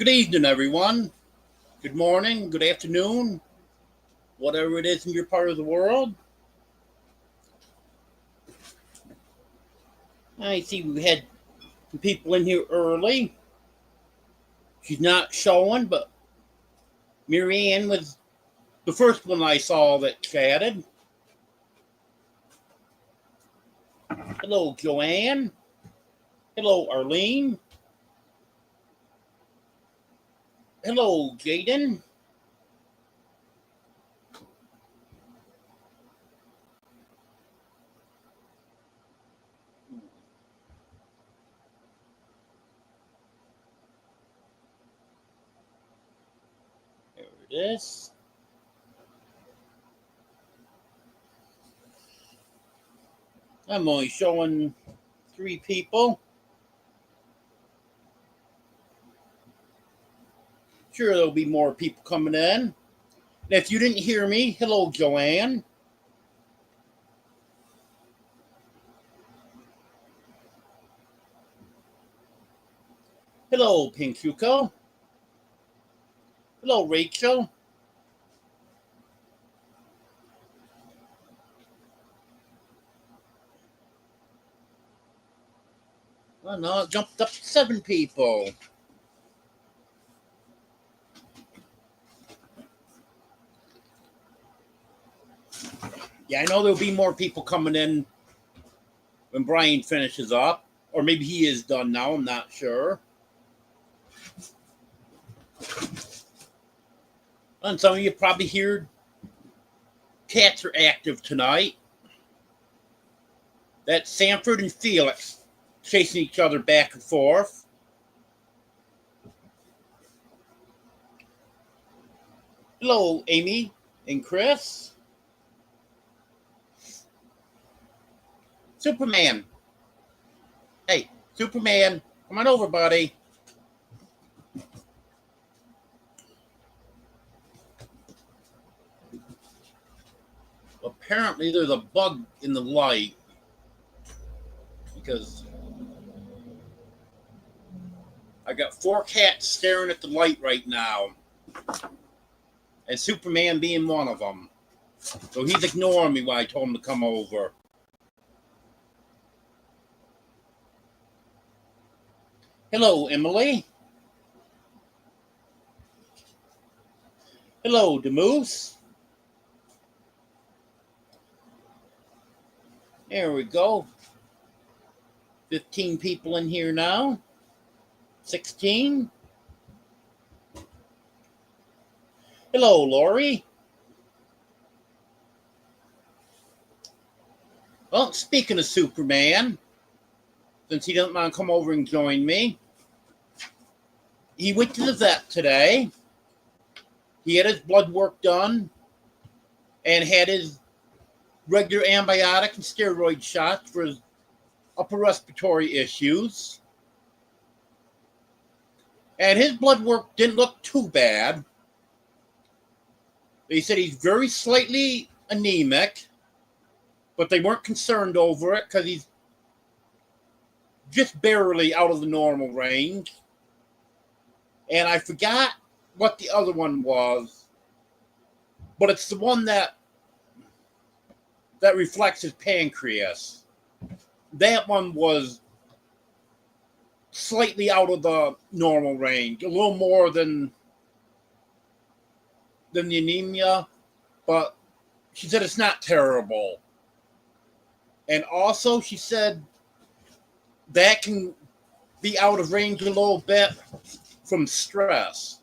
Good evening, everyone. Good morning, good afternoon, whatever it is in your part of the world. I see we had some people in here early. She's not showing, but Marianne was the first one I saw that chatted. Hello, Joanne. Hello, Arlene. Hello, Jaden. There it is. I'm only showing 3 people. Sure, there'll be more people coming in. And if you didn't hear me, hello, Joanne. Hello, Pink Yuko. Hello, Rachel. Oh no, it jumped up to 7 people. Yeah, I know there'll be more people coming in when Brian finishes up. Or maybe he is done now, I'm not sure. And some of you probably hear cats are active tonight. That's Sanford and Felix chasing each other back and forth. Hello, Amy and Chris. Superman. Hey, Superman, come on over, buddy. Apparently, there's a bug in the light because I got 4 cats staring at the light right now, and Superman being one of them. So he's ignoring me when I told him to come over. Hello, Emily. Hello, Demoose. There we go. 15 people in here now. 16. Hello, Lori. Well, speaking of Superman, since he doesn't want to come over and join me, he went to the vet today. He had his blood work done and had his regular antibiotic and steroid shots for his upper respiratory issues. And his blood work didn't look too bad. They said he's very slightly anemic, but they weren't concerned over it because he's just barely out of the normal range. And I forgot what the other one was, but it's the one that reflects his pancreas. That one was slightly out of the normal range, a little more than the anemia, but she said it's not terrible. And also, she said that can be out of range a little bit from stress.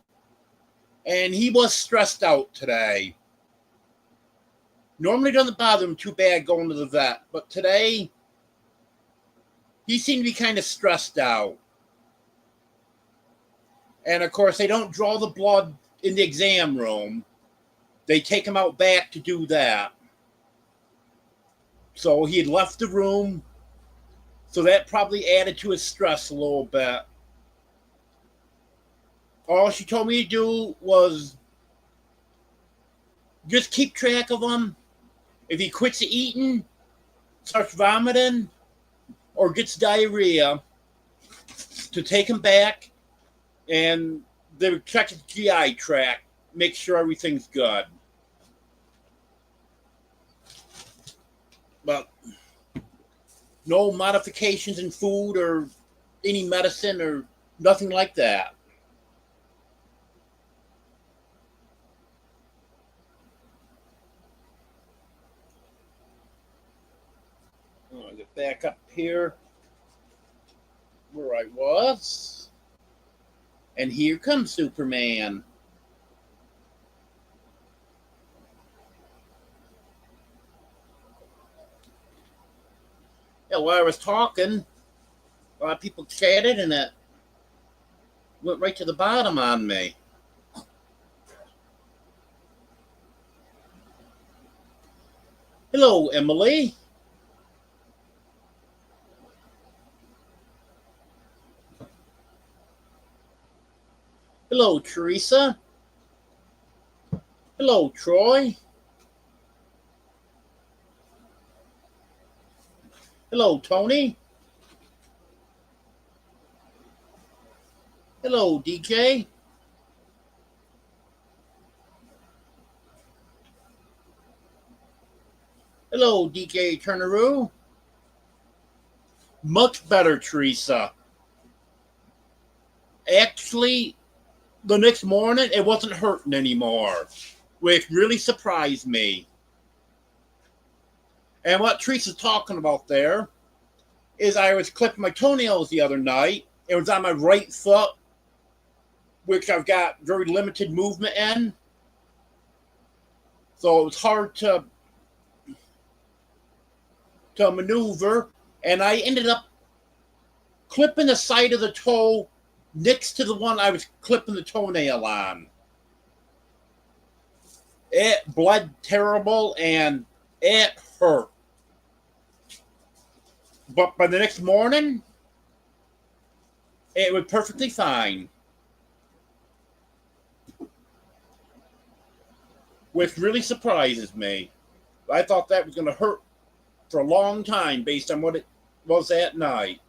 And he was stressed out today. Normally doesn't bother him too bad going to the vet, but today he seemed to be kind of stressed out. And of course, they don't draw the blood in the exam room. They take him out back to do that. So he had left the room, so that probably added to his stress a little bit. All she told me to do was just keep track of him. If he quits eating, starts vomiting, or gets diarrhea, to take him back and They would check the GI tract, make sure everything's good. But no modifications in food or any medicine or nothing like that. I'll get back up here where I was. And here comes Superman. Yeah, while I was talking, a lot of people chatted and it went right to the bottom on me. Hello, Emily. Hello, Teresa. Hello, Troy. Hello, Tony. Hello, DJ. Hello, DJ Turneroo. Much better, Teresa. Actually, the next morning, it wasn't hurting anymore, which really surprised me. And what Teresa's talking about there is I was clipping my toenails the other night. It was on my right foot, which I've got very limited movement in. So it was hard to maneuver. And I ended up clipping the side of the toe next to the one I was clipping the toenail on. It bled terrible and it hurt. But by the next morning, it was perfectly fine. Which really surprises me. I thought that was going to hurt for a long time based on what it was that night.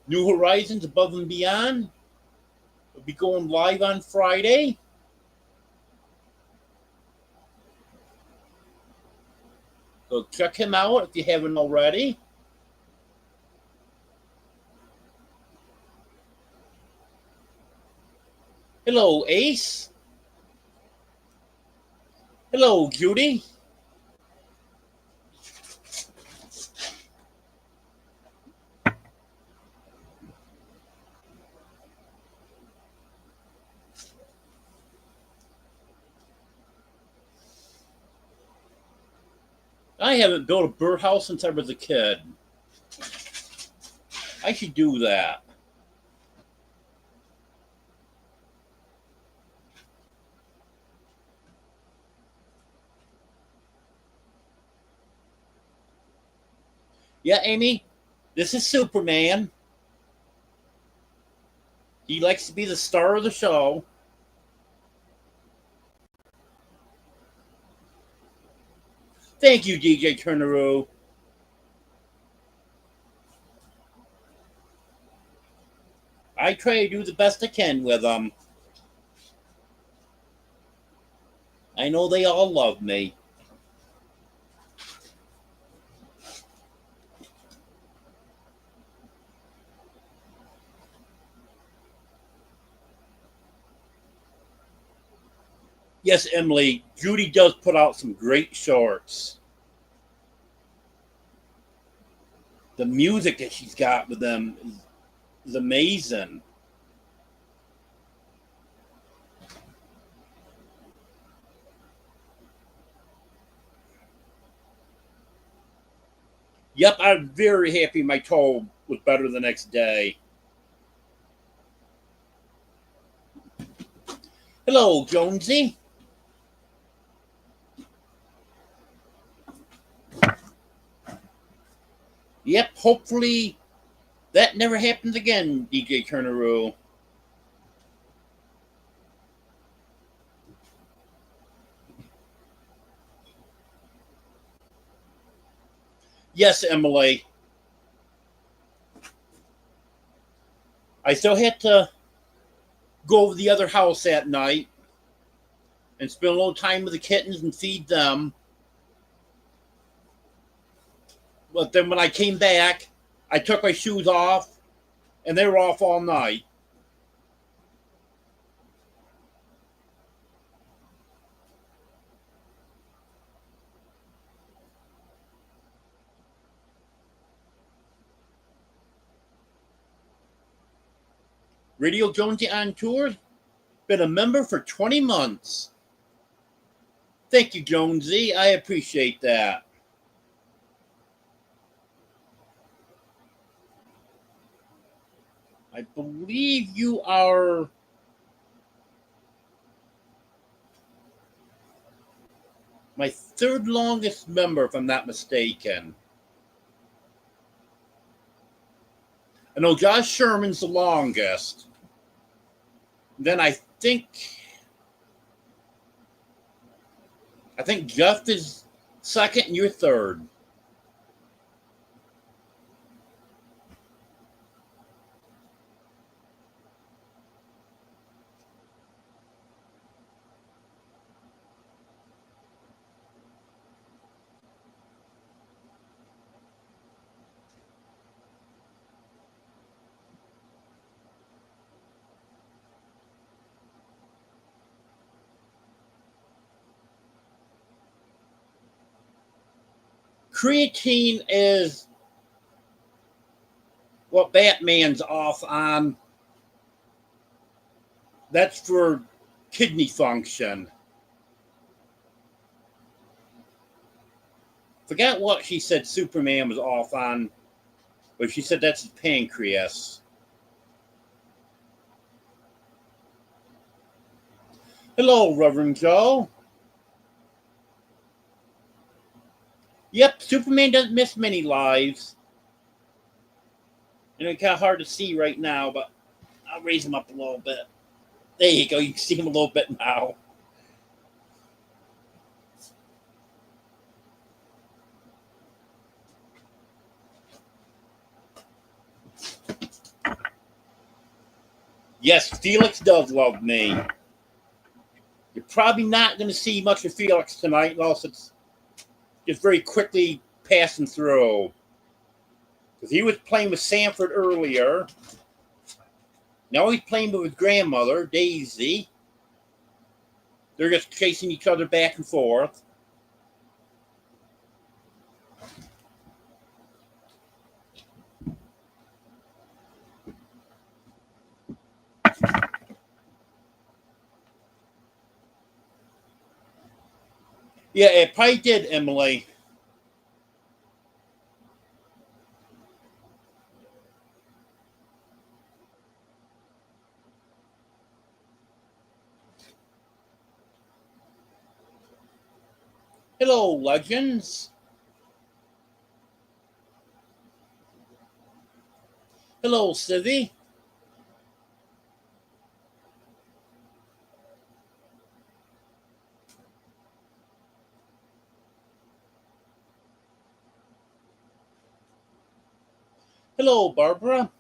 New Horizons Above and Beyond will be going live on Friday. So check him out if you haven't already. Hello, Ace. Hello, Judy. I haven't built a birdhouse since I was a kid. I should do that. Yeah, Amy, this is Superman. He likes to be the star of the show. Thank you, DJ Turneroo. I try to do the best I can with them. I know they all love me. Yes, Emily, Judy does put out some great shorts. The music that she's got with them is amazing. Yep, I'm very happy my toe was better the next day. Hello, Jonesy. Yep, hopefully that never happens again, DJ Turneroo. Yes, Emily. I still had to go over to the other house at night and spend a little time with the kittens and feed them. But then when I came back, I took my shoes off and they were off all night. Radio Jonesy on tour. Been a member for 20 months. Thank you, Jonesy. I appreciate that. I believe you are my third longest member, if I'm not mistaken. I know Josh Sherman's the longest. Then I think Jeff is second and you're third. Creatine is what Batman's off on. That's for kidney function. Forgot what she said Superman was off on, but she said that's his pancreas. Hello, Reverend Joe. Yep, Superman doesn't miss many lives. And it's kind of hard to see right now, but I'll raise him up a little bit. There you go. You can see him a little bit now. Yes, Felix does love me. You're probably not going to see much of Felix tonight, unless it's just very quickly passing through. Because he was playing with Sanford earlier. Now he's playing with his grandmother, Daisy. They're just chasing each other back and forth. Yeah, it probably did, Emily. Hello, Legends. Hello, Civvy. Hello, Barbara.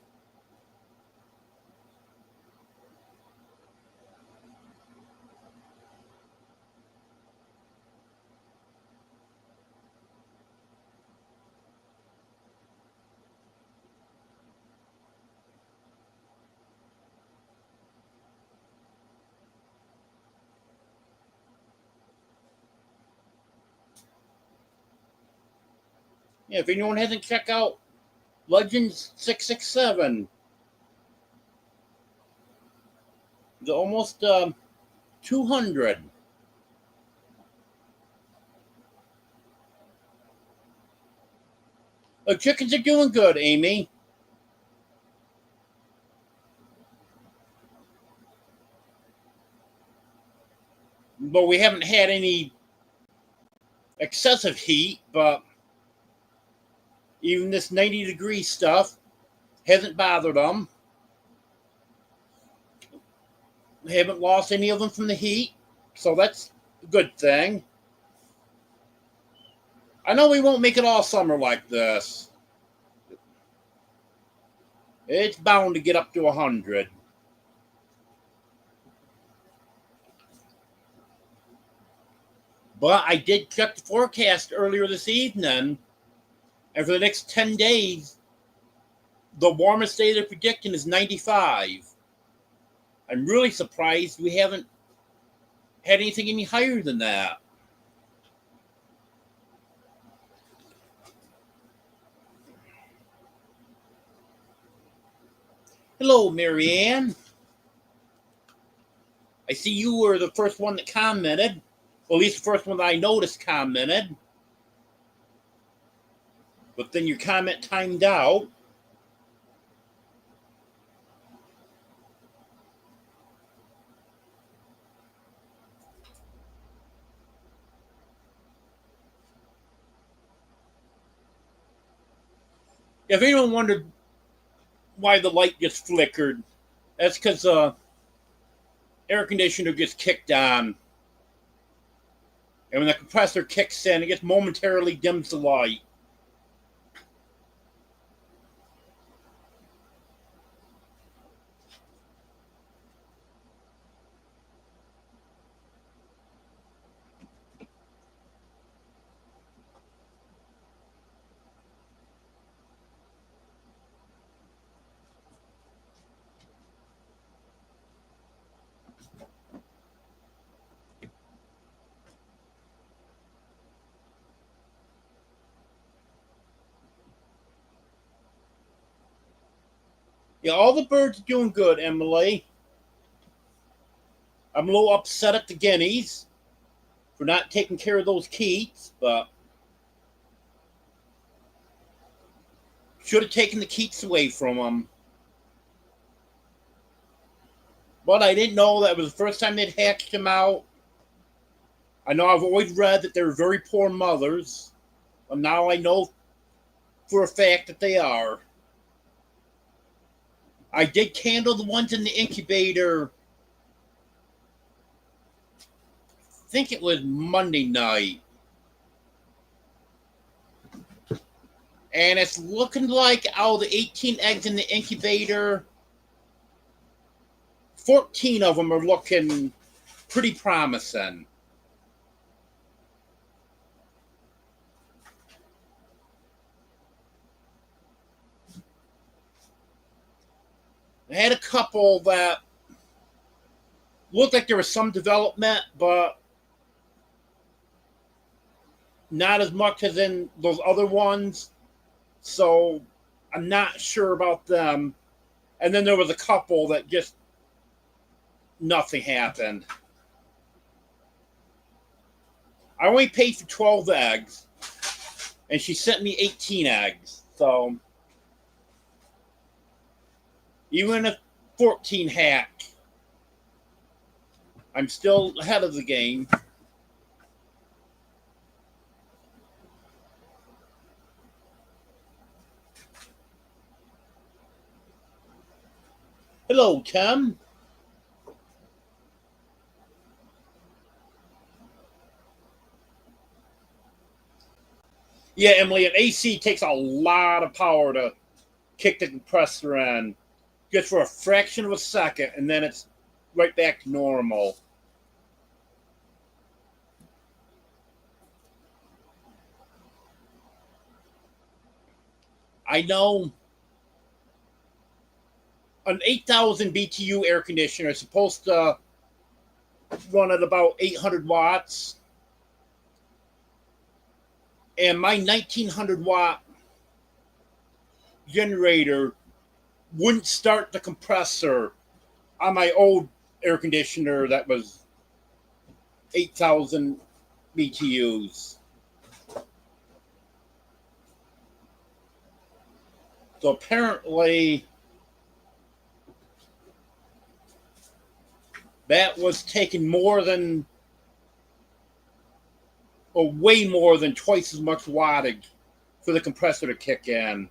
Yeah, if anyone hasn't checked out Legends 667, they're almost 200. The chickens are doing good, Amy. But we haven't had any excessive heat, but even this 90-degree stuff hasn't bothered them. They haven't lost any of them from the heat, so that's a good thing. I know we won't make it all summer like this. It's bound to get up to 100. But I did check the forecast earlier this evening, and for the next 10 days, the warmest day they're predicting is 95. I'm really surprised we haven't had anything any higher than that. Hello, Marianne. I see you were the first one that commented. Well, at least the first one that I noticed commented. But then your comment timed out. If anyone wondered why the light just flickered, that's because air conditioner gets kicked on. And when the compressor kicks in, it just momentarily dims the light. Yeah, all the birds are doing good, Emily. I'm a little upset at the guineas for not taking care of those keats, but should have taken the keats away from them. But I didn't know that was the first time they'd hatched them out. I know I've always read that they're very poor mothers, and now I know for a fact that they are. I did candle the ones in the incubator. I think it was Monday night. And it's looking like out of the 18 eggs in the incubator, 14 of them are looking pretty promising. I had a couple that looked like there was some development, but not as much as in those other ones. So I'm not sure about them. And then there was a couple that just nothing happened. I only paid for 12 eggs, and she sent me 18 eggs. So even if 14 hatch, I'm still ahead of the game. Hello, Tim. Yeah, Emily, an AC takes a lot of power to kick the compressor in just for a fraction of a second, and then it's right back to normal. I know an 8,000 BTU air conditioner is supposed to run at about 800 watts. And my 1900 watt generator wouldn't start the compressor on my old air conditioner that was 8,000 BTUs. So apparently that was taking more than, or way more than twice as much wattage for the compressor to kick in.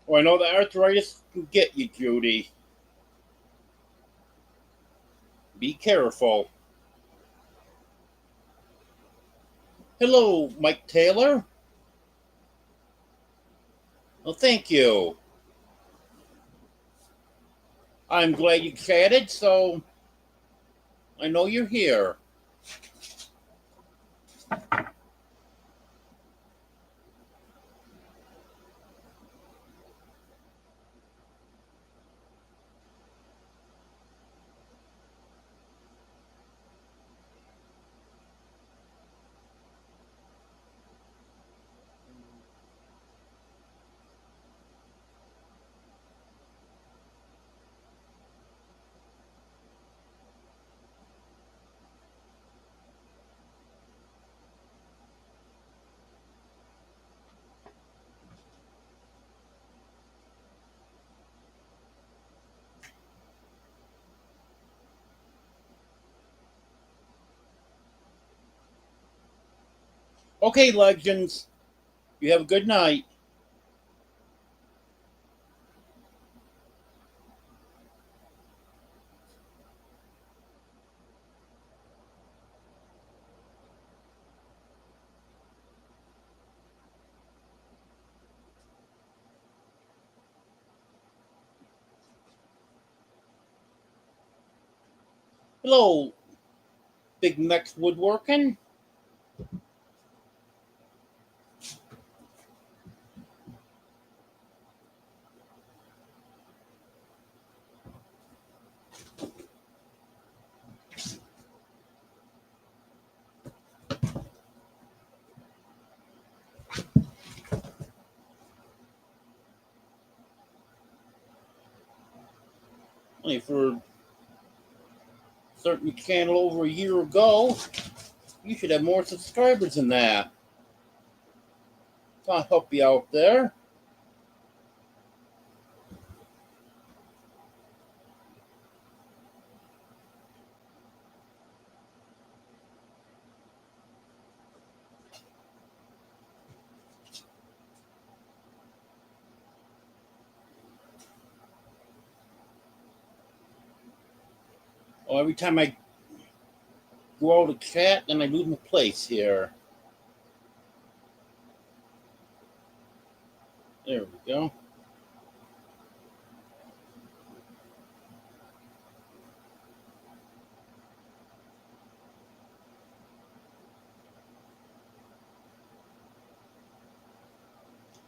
Oh, I know the arthritis can get you, Judy. Be careful. Hello, Mike Taylor. Well, thank you. I'm glad you chatted, so I know you're here. Okay, legends. You have a good night. Hello, Big Mex Woodworking. Only for starting your channel over a year ago, you should have more subscribers than that. I'll help you out there. Oh, every time I go out of chat, then I lose my place here. There we go.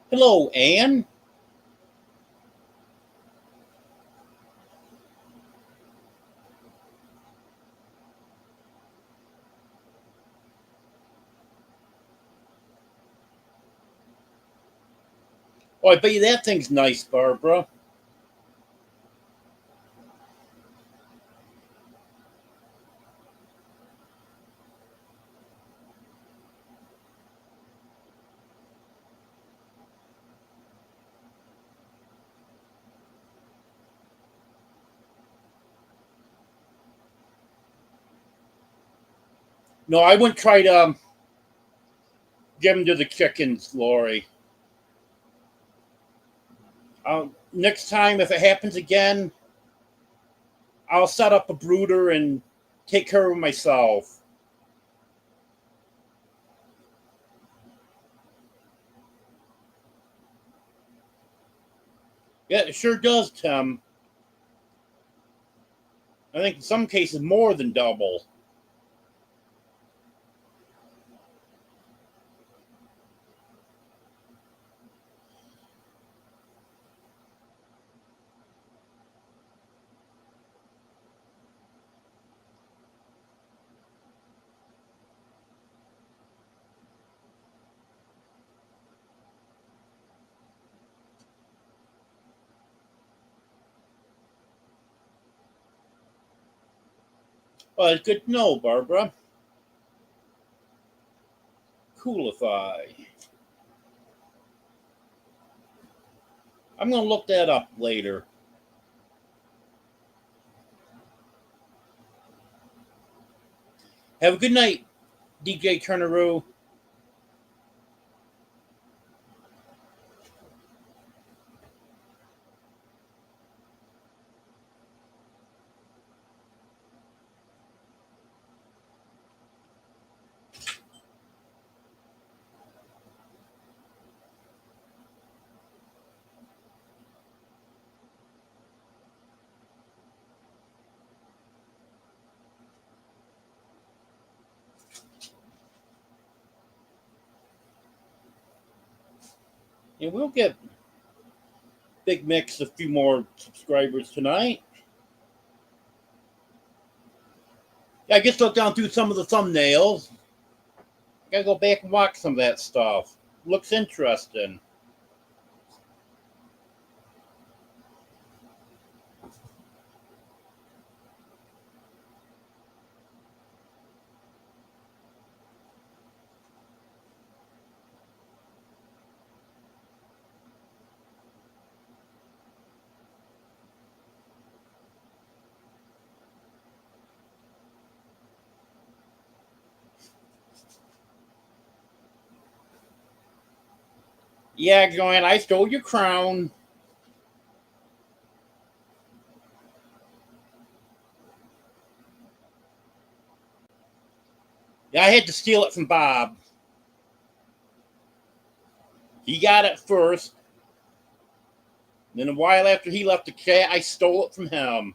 Hello, Anne. Oh, I bet you that thing's nice, Barbara. No, I wouldn't try to give them to the chickens, Lori. Next time, if it happens again, I'll set up a brooder and take care of myself. Yeah, it sure does, Tim. I think in some cases more than double. Well, it's good to know, Barbara. Coolify. I'm going to look that up later. Have a good night, DJ Turneroo. And we'll get Big Mix a few more subscribers tonight. I just looked down through some of the thumbnails. I gotta go back and watch some of that stuff. Looks interesting. Yeah, Joanne, I stole your crown. Yeah, I had to steal it from Bob. He got it first. Then a while after he left the chat, I stole it from him.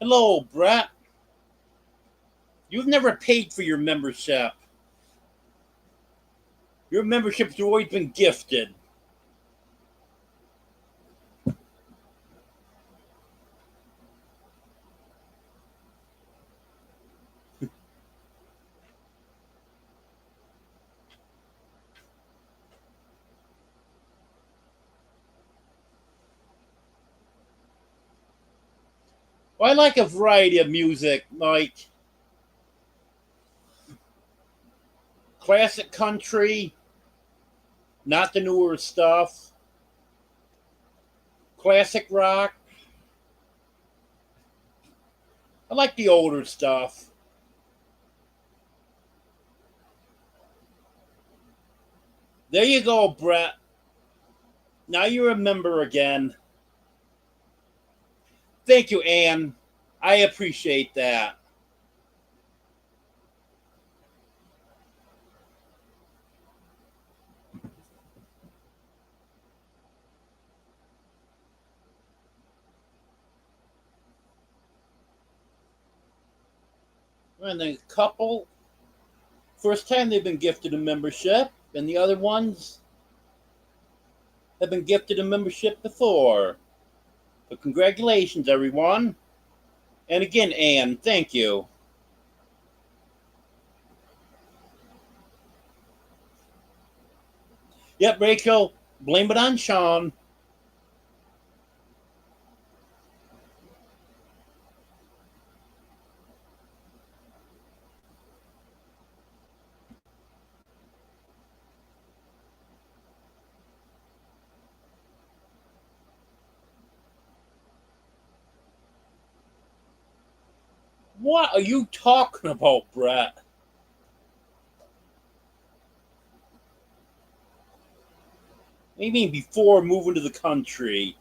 Hello, Brett. You've never paid for your membership. Your membership's always been gifted. Well, I like a variety of music, like classic country, not the newer stuff, classic rock. I like the older stuff. There you go, Brett. Now you're a member again. Thank you, Anne. I appreciate that. And the couple, first time they've been gifted a membership, and the other ones have been gifted a membership before. So congratulations, everyone. And again, Anne, thank you. Yep, Rachel, blame it on Sean. What are you talking about, Brett? What do you mean before moving to the country?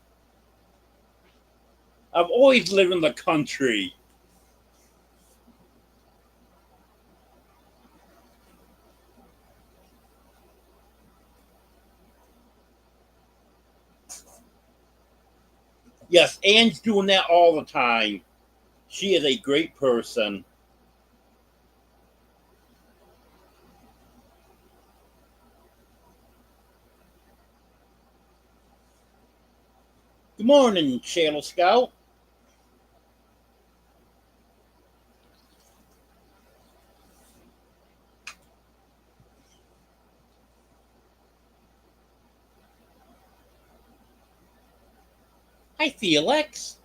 I've always lived in the country. Yes, Anne's doing that all the time. She is a great person. Good morning, Channel Scout. Hi, Felix.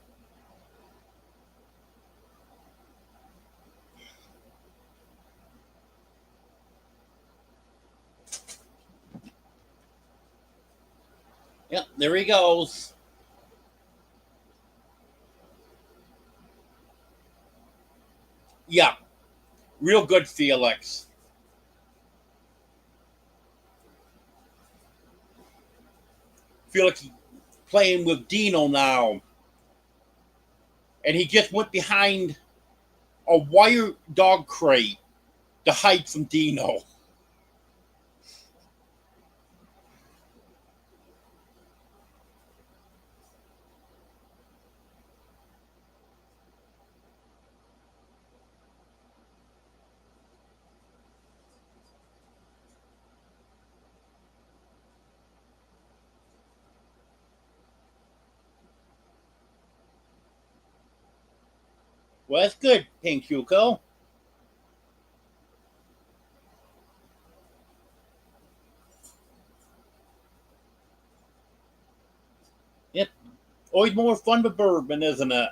Yep, there he goes. Yeah, real good, Felix. Felix playing with Dino now. And he just went behind a wire dog crate to hide from Dino. Well, that's good, Pink Yuko. Yep. Always more fun with bourbon, isn't it?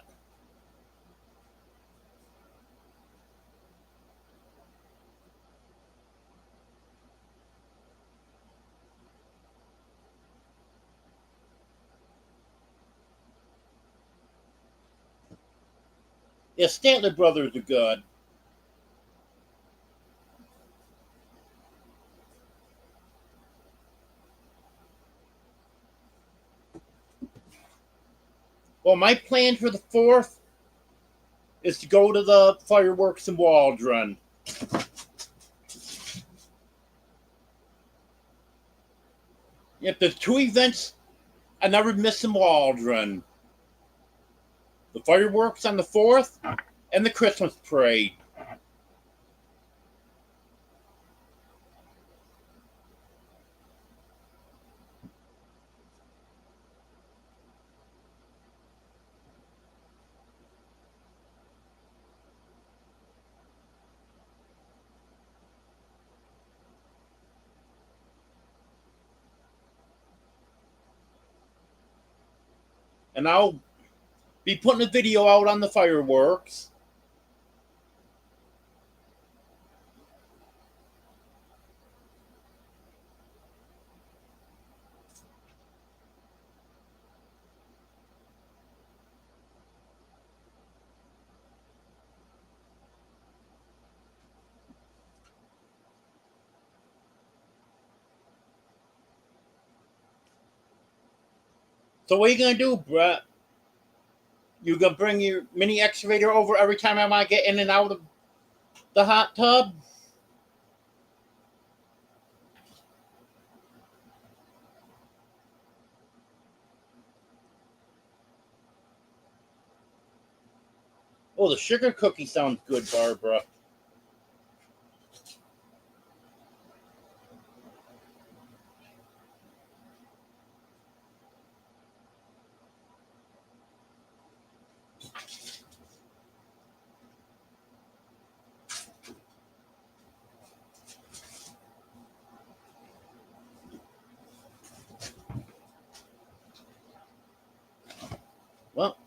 Yeah, Stanley Brothers are good. Well, my plan for the 4th is to go to the fireworks in Waldron. If there's two events I never miss in Waldron, the fireworks on the 4th and the Christmas parade. And I'll be putting a video out on the fireworks. So what are you gonna do, Brett? You gonna bring your mini excavator over every time I might get in and out of the hot tub? Oh, the sugar cookie sounds good, Barbara. Well,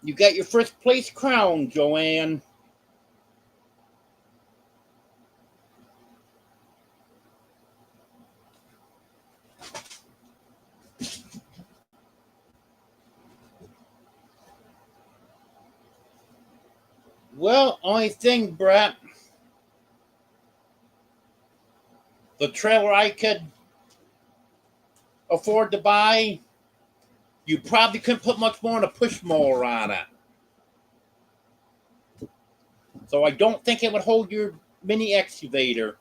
you got your first place crown, Joanne. Well, only thing, Brett, the trailer I could afford to buy, you probably couldn't put much more than a push mower on it. So I don't think it would hold your mini excavator.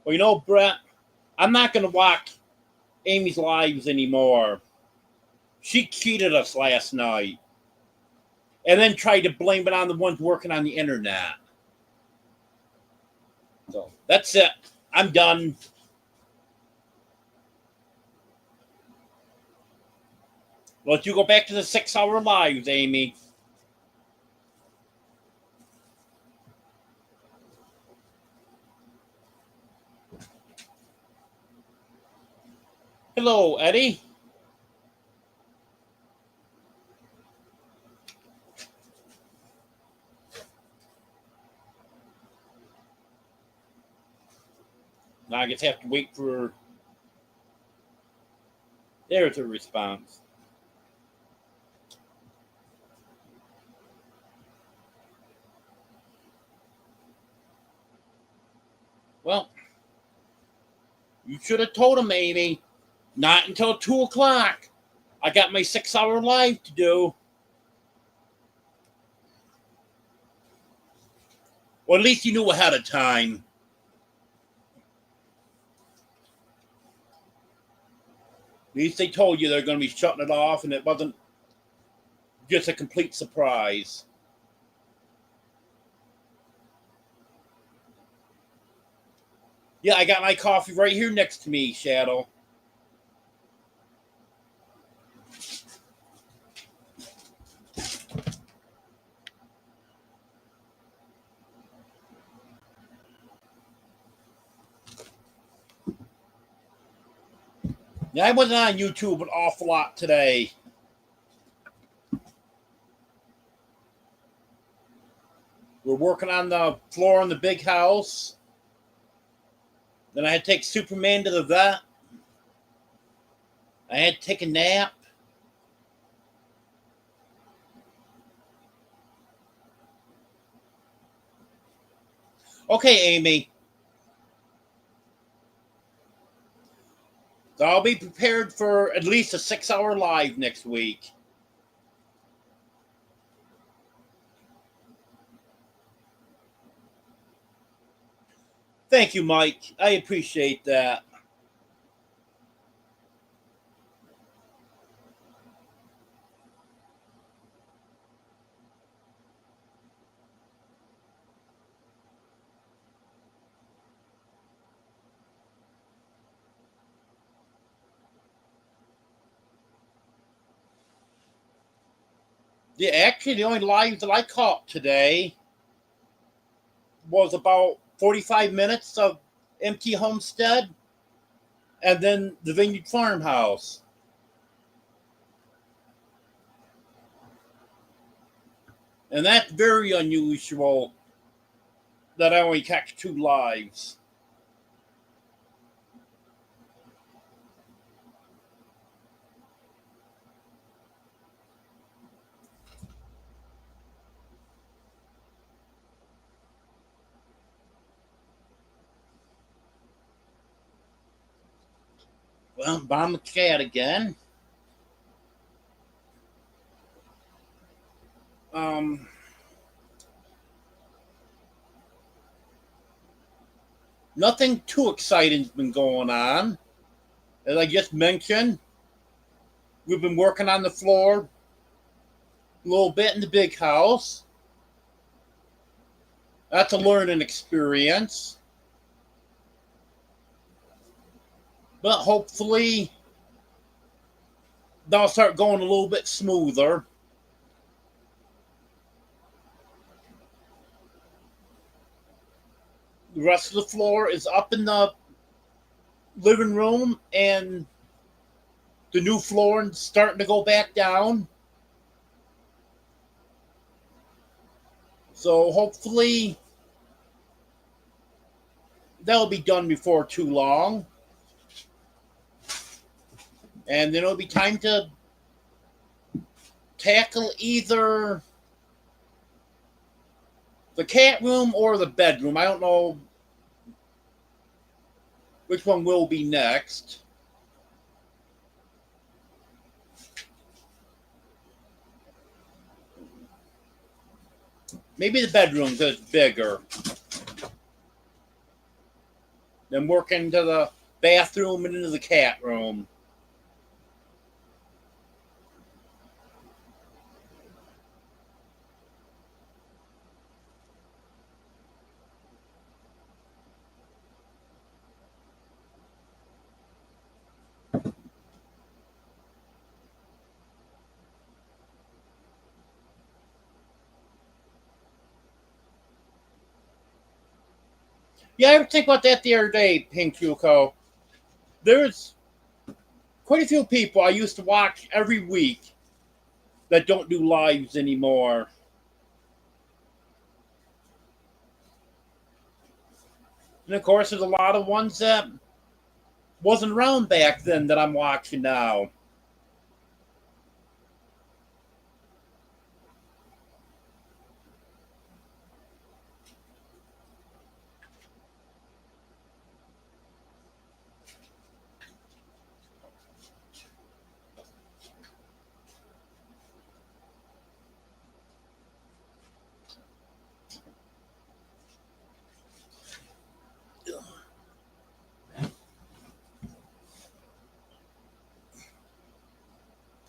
Well, Brett, I'm not going to watch Amy's lives anymore. She cheated us last night and then tried to blame it on the ones working on the internet. So that's it. I'm done. Let you go back to the 6-hour lives, Amy. Hello, Eddie. Now I just have to wait for. There's a response. Well, you should have told him, Amy. Not until 2 o'clock. I got my 6-hour live to do. Well, at least you knew ahead of time. At least they told you they're going to be shutting it off, and it wasn't just a complete surprise. Yeah, I got my coffee right here next to me, Shadow. Yeah, I wasn't on YouTube an awful lot today. We're working on the floor in the big house. Then I had to take Superman to the vet. I had to take a nap. Okay, Amy. So I'll be prepared for at least a 6-hour live next week. Thank you, Mike. I appreciate that. Yeah, actually, the only live that I caught today was about 45 minutes of Empty Homestead and then the Vineyard Farmhouse. And that's very unusual that I only catch 2 lives. Well, bomb the cat again. Um, Nothing too exciting's been going on. As I just mentioned, we've been working on the floor a little bit in the big house. That's a learning experience. But hopefully, they'll start going a little bit smoother. The rest of the floor is up in the living room, and the new floor is starting to go back down. So hopefully, that'll be done before too long. And then it'll be time to tackle either the cat room or the bedroom. I don't know which one will be next. Maybe the bedroom because it's bigger. Then work into the bathroom and into the cat room. Yeah, I was thinking about that the other day, Pink Yuko. There's quite a few people I used to watch every week that don't do lives anymore. And of course, there's a lot of ones that wasn't around back then that I'm watching now.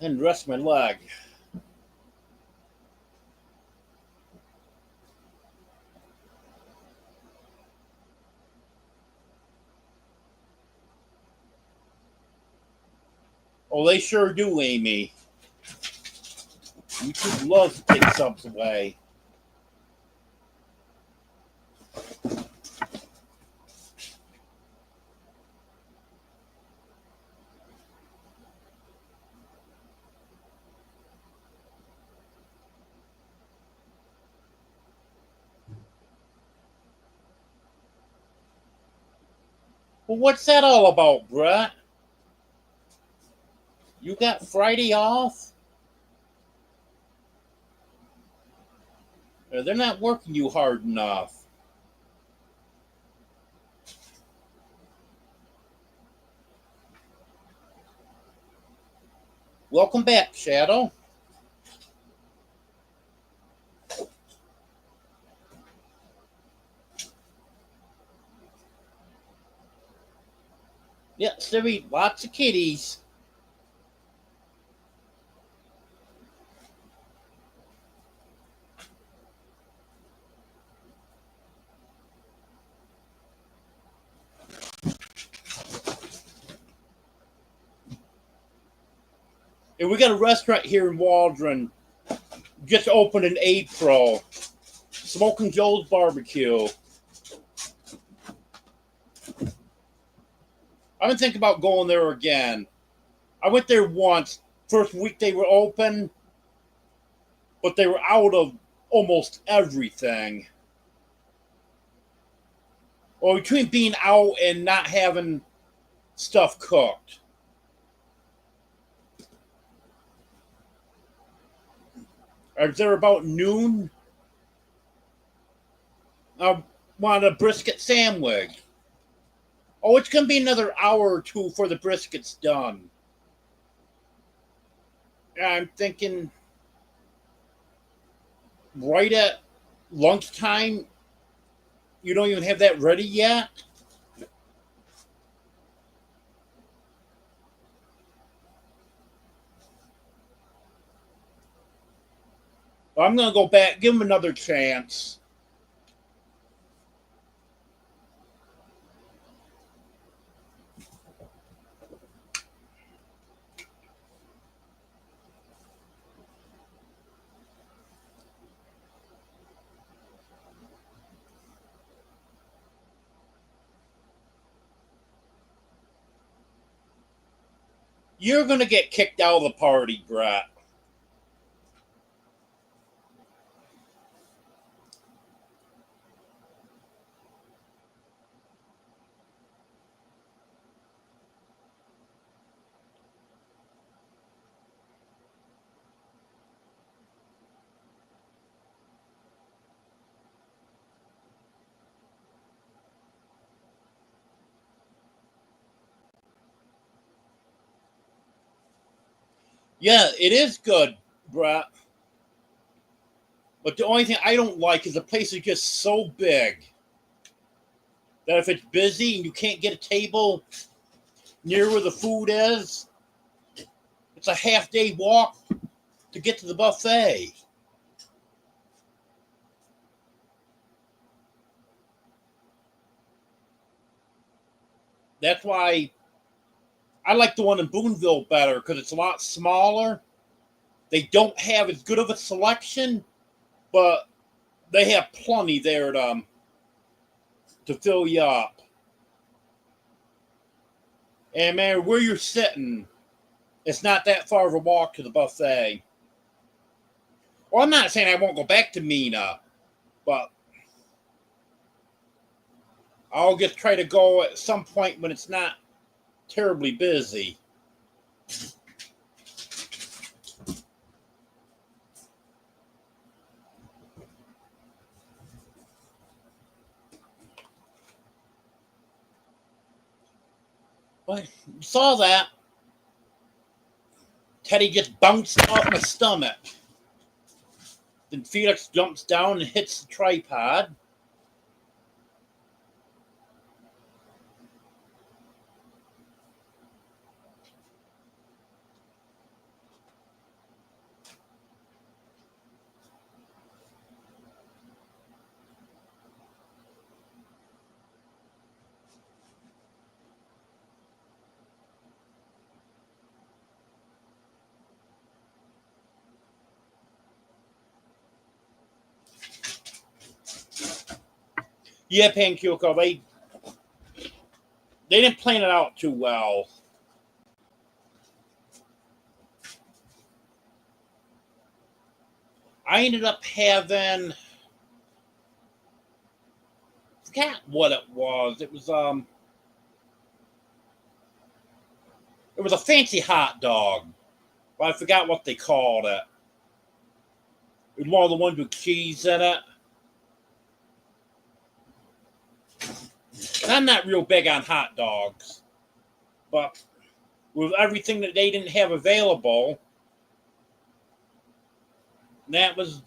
And rest my leg. Oh, they sure do, Amy. YouTube loves to take subs away. Well, what's that all about, Brett? You got Friday off? They're not working you hard enough. Welcome back, Shadow. Yeah, Siri, lots of kitties. And we got a restaurant here in Waldron. Just opened in April. Smoking Joe's Barbecue. I've been thinking about going there again. I went there once. First week they were open, but they were out of almost everything. Well, between being out and not having stuff cooked. Is there about noon? I want a brisket sandwich. Oh, it's going to be another hour or two before the brisket's done. I'm thinking right at lunchtime, you don't even have that ready yet? I'm going to go back, give him another chance. You're going to get kicked out of the party, Brett. Yeah, it is good, Brett. But the only thing I don't like is the place is just so big that if it's busy and you can't get a table near where the food is, it's a half day walk to get to the buffet. That's why I like the one in Boonville better because it's a lot smaller. They don't have as good of a selection, but they have plenty there to fill you up. And man, where you're sitting, it's not that far of a walk to the buffet. Well, I'm not saying I won't go back to Mina, but I'll just try to go at some point when it's not terribly busy. But saw that. Teddy just bounced off my stomach. Then Felix jumps down and hits the tripod. Yeah, Pankyoko, they didn't plan it out too well. I ended up having, I forgot what it was. It was a fancy hot dog, but I forgot what they called it. It was one of the ones with cheese in it. And I'm not real big on hot dogs, but with everything that they didn't have available, that was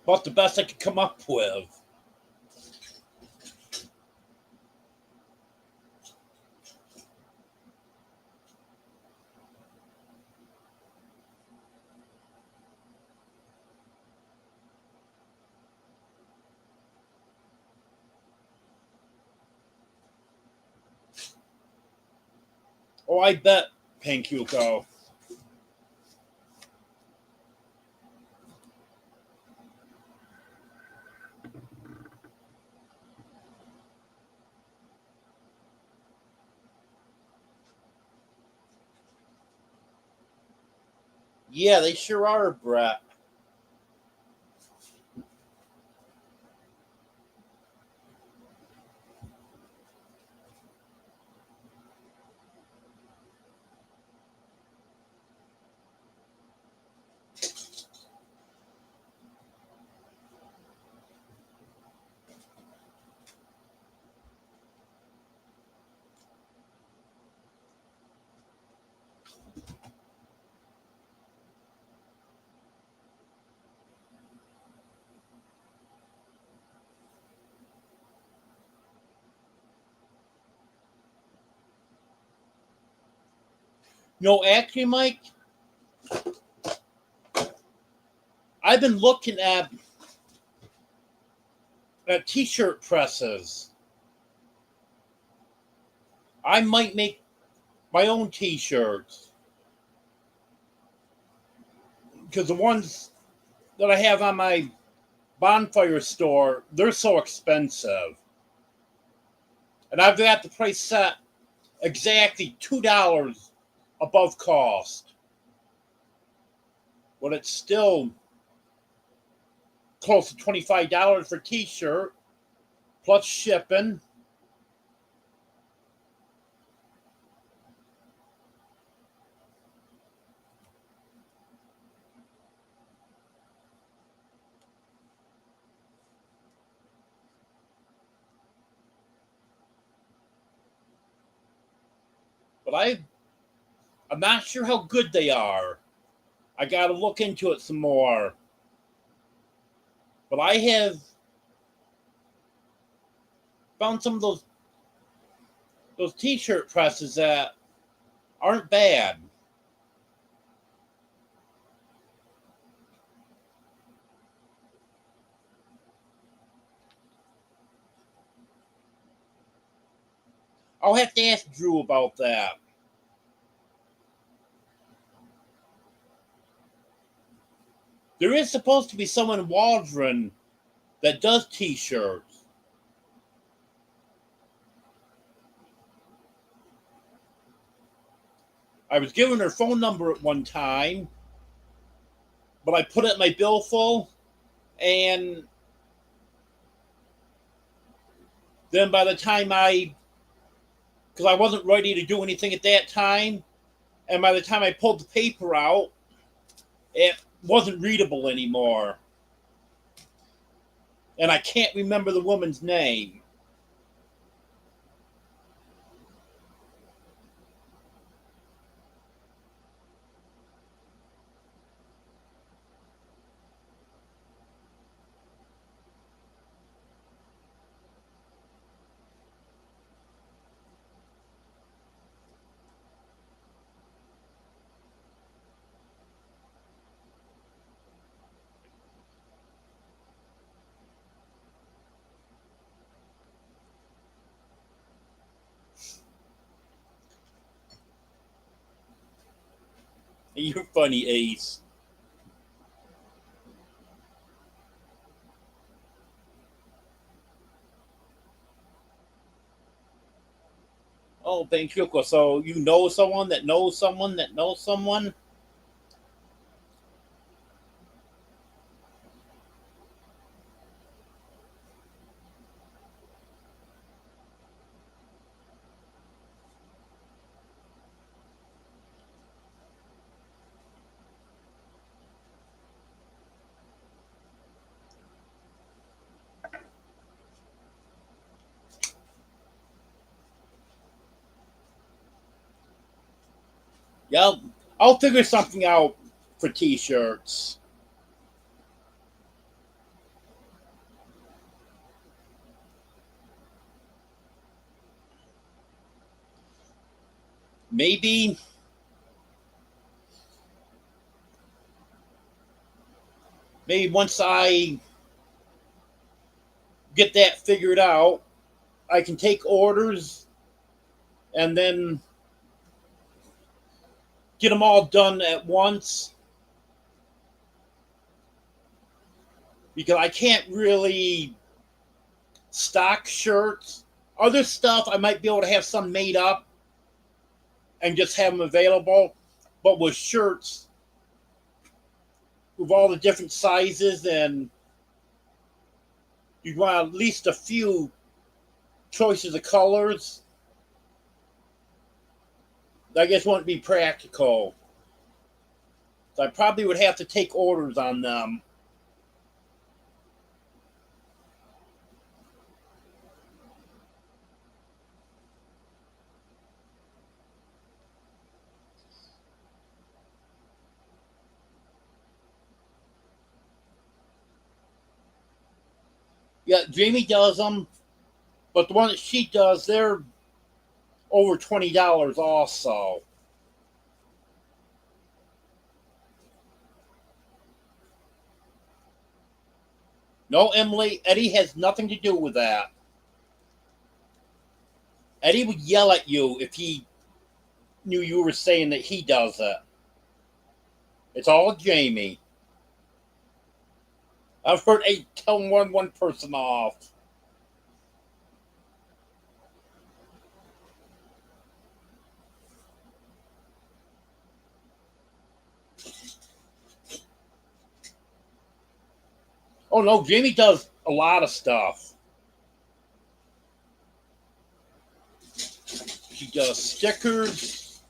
about the best I could come up with. Oh, I bet, Pankyoko. Yeah, they sure are, Brett. No, actually, Mike, I've been looking at t-shirt presses. I might make my own t-shirts because the ones that I have on my Bonfire store, they're so expensive. And I've got the price set exactly $2 above cost. But it's still close to $25 for a t-shirt, plus shipping. But I'm not sure how good they are. I got to look into it some more. But I have found some of those t-shirt presses that aren't bad. I'll have to ask Drew about that. There is supposed to be someone in Waldron that does t-shirts. I was given her phone number at one time, but I put it in my billfold, and Then by the time because I wasn't ready to do anything at that time, and by the time I pulled the paper out, it wasn't readable anymore. And I can't remember the woman's name. You're funny, Ace. Oh, thank you. So you know someone that knows someone that knows someone? Yeah, I'll figure something out for t-shirts. Maybe once I get that figured out, I can take orders and then get them all done at once because I can't really stock shirts. Other stuff I might be able to have some made up and just have them available, but with shirts with all the different sizes and you want at least a few choices of colors. I guess wouldn't be practical. So I probably would have to take orders on them. Yeah, Jamie does them, but the one that she does, they're over $20 also. No, Emily, Eddie has nothing to do with that. Eddie would yell at you if he knew you were saying that he does it. It's all Jamie. I've heard Eddie tell more than one person off. Oh no, Jamie does a lot of stuff. She does stickers.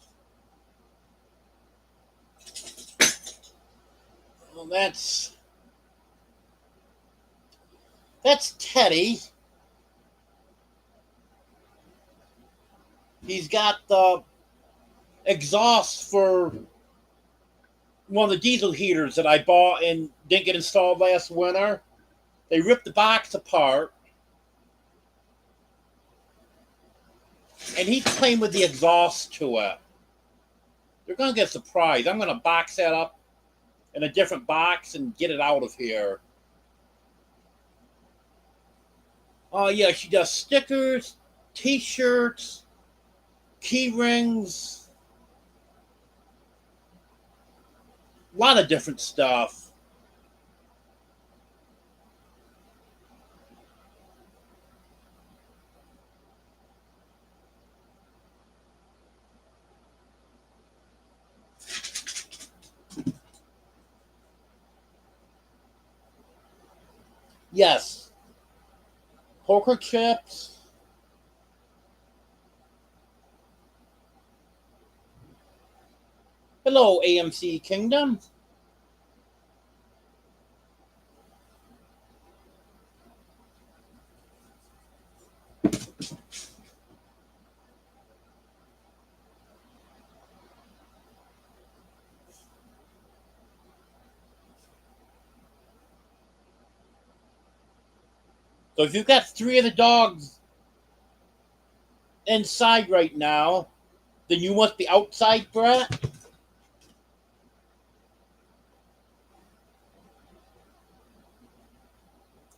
Well, that's Teddy. He's got the exhaust for one of the diesel heaters that I bought and didn't get installed last winter. They ripped the box apart, and he's playing with the exhaust to it. They're going to get surprised. I'm going to box that up in a different box and get it out of here. Oh, yeah, she does stickers, t-shirts, key rings, a lot of different stuff. Yes, poker chips. Hello, AMC Kingdom. So if you've got three of the dogs inside right now, then you must be outside, Brett.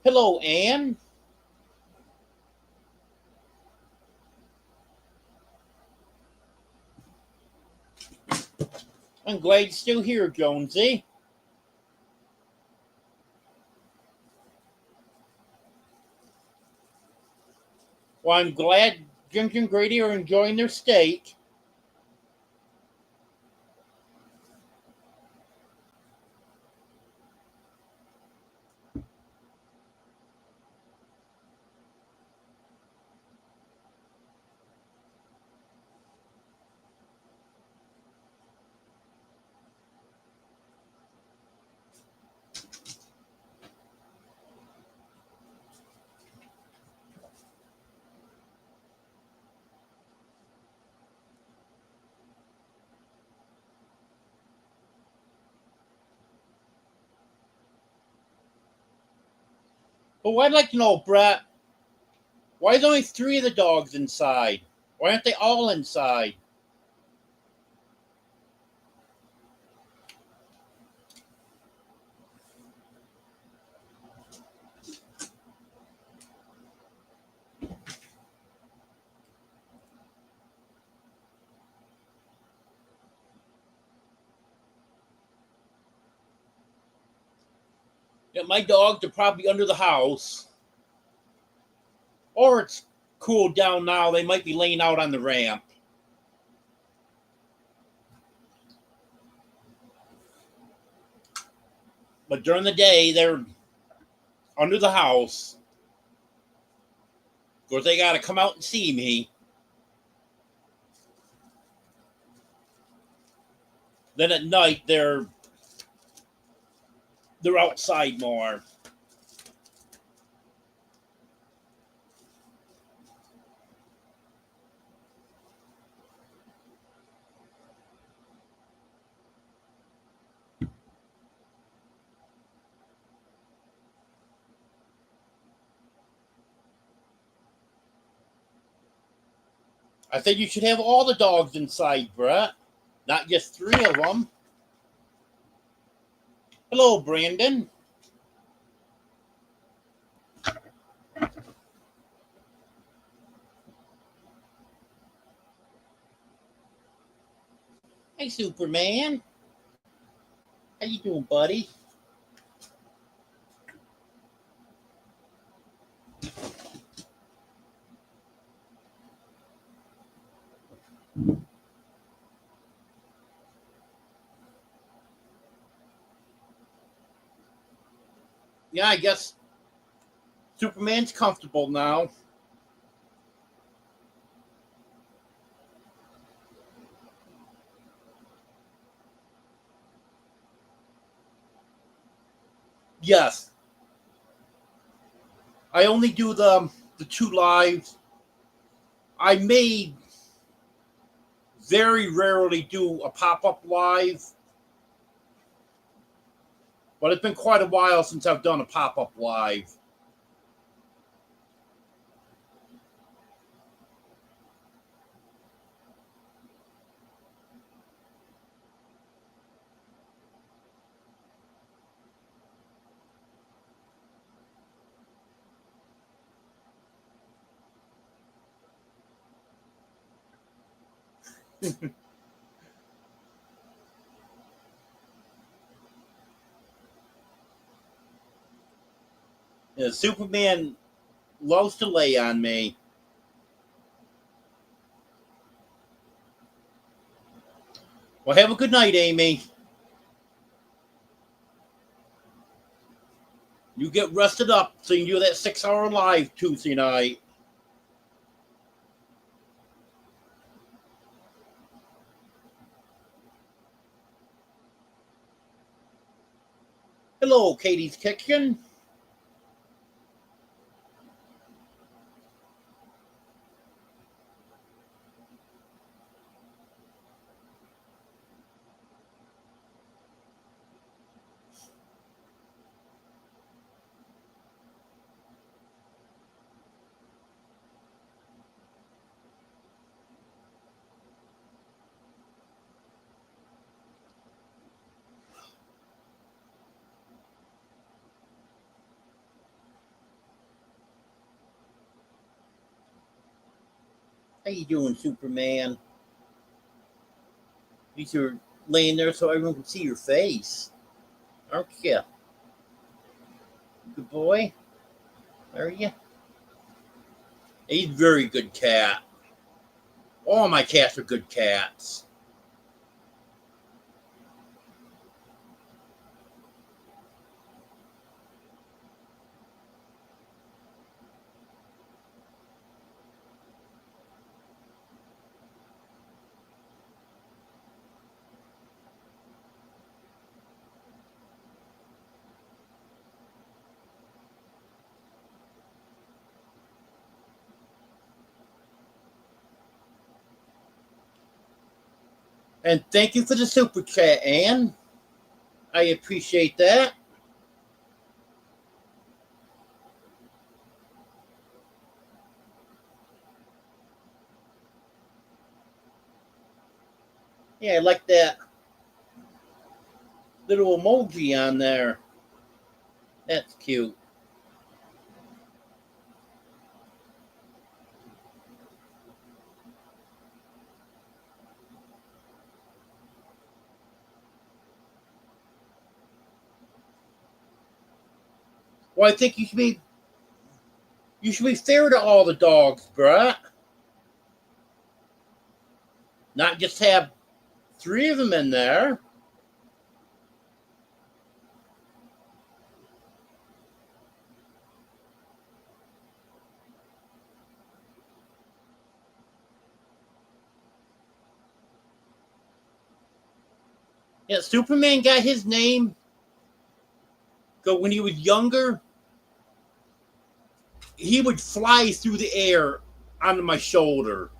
Hello, Anne. I'm glad you're still here, Jonesy. Well, I'm glad Ginger and Grady are enjoying their steak. But what I'd like to know, Brett, why is only three of the dogs inside? Why aren't they all inside? Yeah, my dogs are probably under the house. Or it's cooled down now. They might be laying out on the ramp. But during the day, they're under the house. Of course, they got to come out and see me. Then at night, they're outside more. I think you should have all the dogs inside, Brett. Not just three of them. Hello, Brandon. Hey, Superman. How you doing, buddy? Yeah, I guess Superman's comfortable now. Yes. I only do the two lives. I may very rarely do a pop-up live, but it's been quite a while since I've done a pop-up live. Yeah, Superman loves to lay on me. Well, have a good night, Amy. You get rested up so you can do that 6 hour live Tuesday night. Hello, Katie's Kitchen. How you doing, Superman? At least you're laying there so everyone can see your face, aren't you? Good boy, are you? He's a very good cat. All my cats are good cats. And thank you for the super chat, Ann. I appreciate that. Yeah, I like that little emoji on there. That's cute. Well, I think you should be fair to all the dogs, bruh. Not just have three of them in there. Yeah, Superman got his name because when he was younger, he would fly through the air onto my shoulder.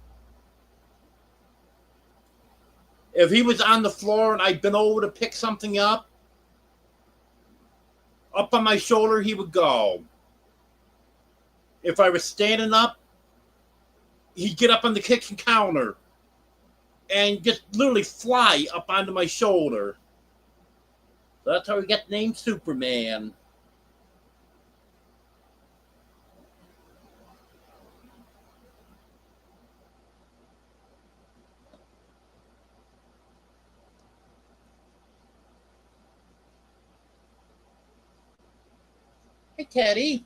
If he was on the floor and I'd been over to pick something up on my shoulder, he would go. If I was standing up, he'd get up on the kitchen counter and just literally fly up onto my shoulder. So that's how we got the name Superman. Hey, Teddy. You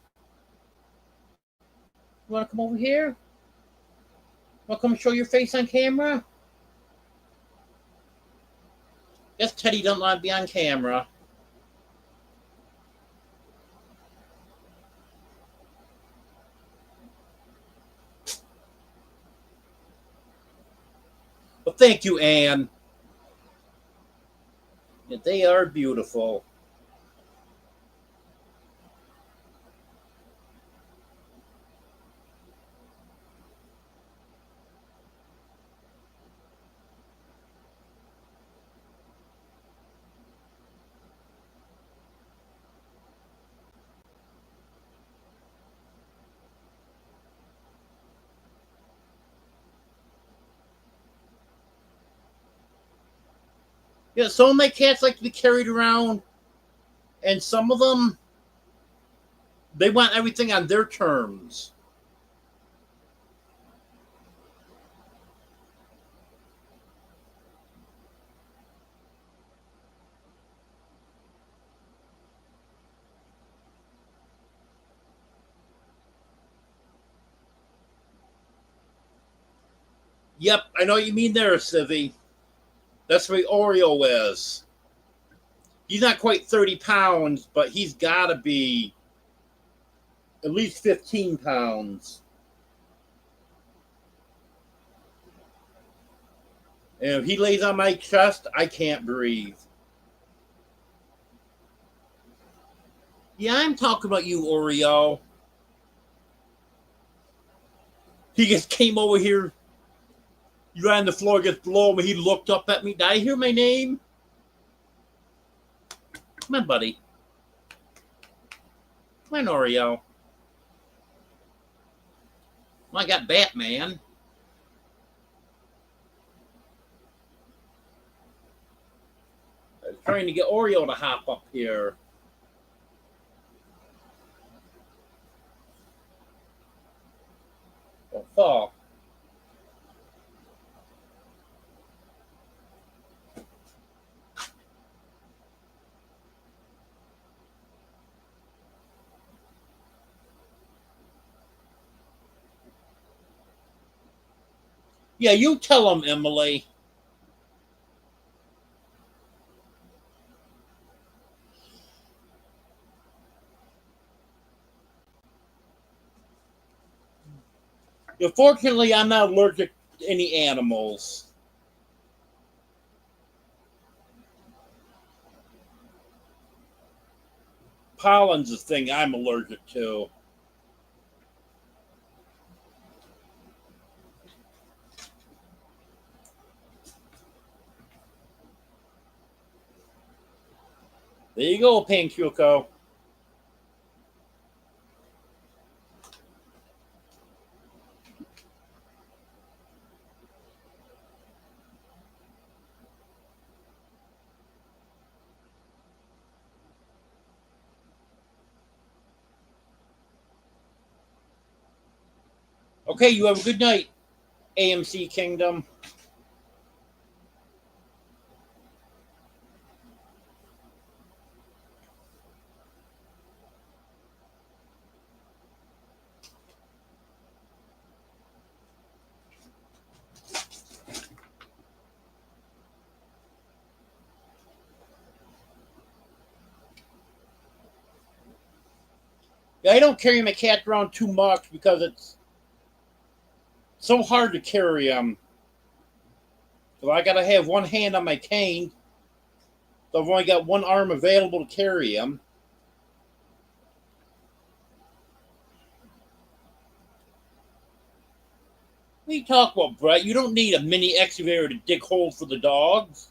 want to come over here? Want to come show your face on camera? Guess Teddy don't want to be on camera. Well, thank you, Anne. Yeah, they are beautiful. Yeah, some of my cats like to be carried around, and some of them, they want everything on their terms. Yep, I know what you mean there, Civvy. That's the way Oreo is. He's not quite 30 pounds, but he's got to be at least 15 pounds. And if he lays on my chest, I can't breathe. Yeah, I'm talking about you, Oreo. He just came over here. You ran the floor just below me. He looked up at me. Did I hear my name? Come on, buddy. Come on, Oreo. Well, I got Batman. I was trying to get Oreo to hop up here. Oh, fuck. Yeah, you tell him, Emily. Fortunately, I'm not allergic to any animals. Pollen's the thing I'm allergic to. There you go, Panchuco. Okay, you have a good night, AMC Kingdom. Yeah, I don't carry my cat around too much because it's so hard to carry them. So I gotta have one hand on my cane. So I've only got one arm available to carry him. What are you talking about, Brett? You don't need a mini excavator to dig holes for the dogs.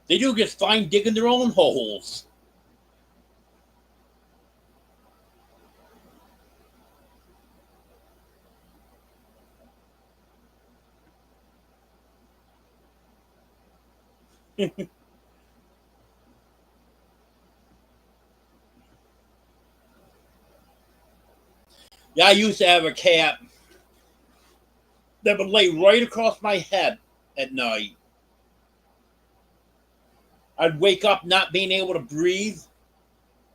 They do just fine digging their own holes. Yeah, I used to have a cat that would lay right across my head at night. I'd wake up not being able to breathe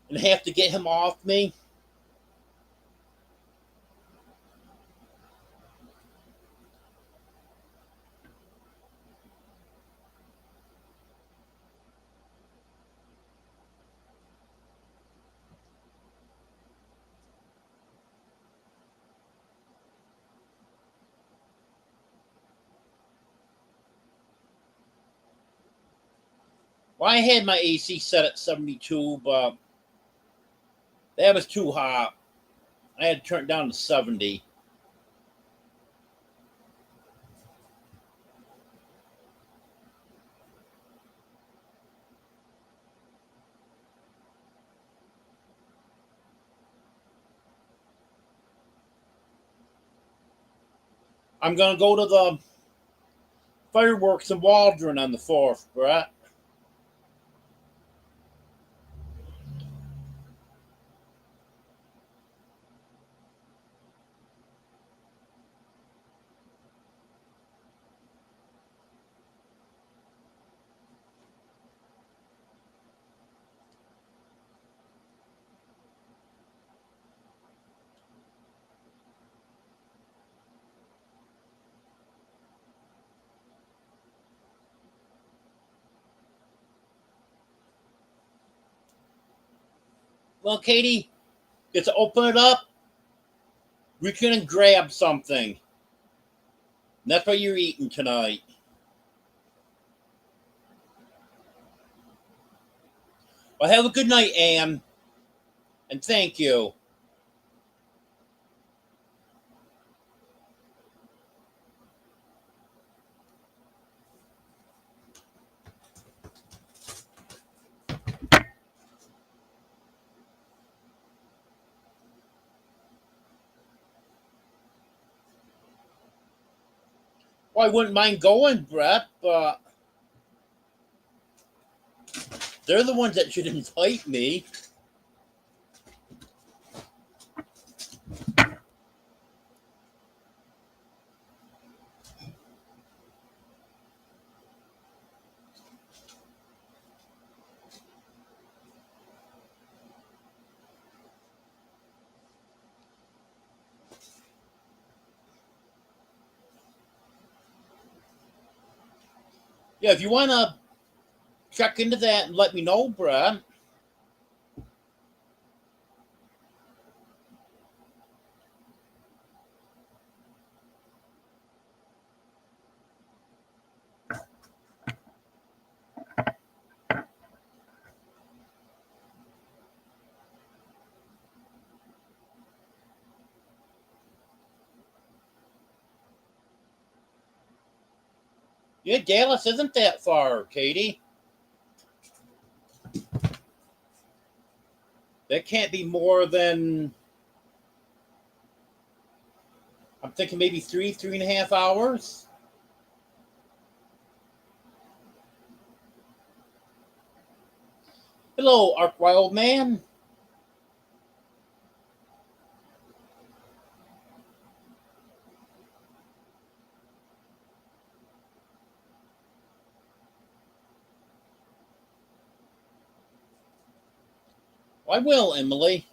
and have to get him off me. Well, I had my AC set at 72, but that was too hot. I had to turn it down to 70. I'm going to go to the fireworks in Waldron on the 4th, Brett. Well, Katie, get to open it up. Reach in and grab something. And that's what you're eating tonight. Well, have a good night, Anne. And thank you. Well, I wouldn't mind going, Brett, but they're the ones that should invite me. Yeah, if you want to check into that and let me know, Brett. Yeah, Dallas isn't that far, Katie. That can't be more than, I'm thinking maybe 3.5 hours. Hello, Ark Wild Man. I will, Emily.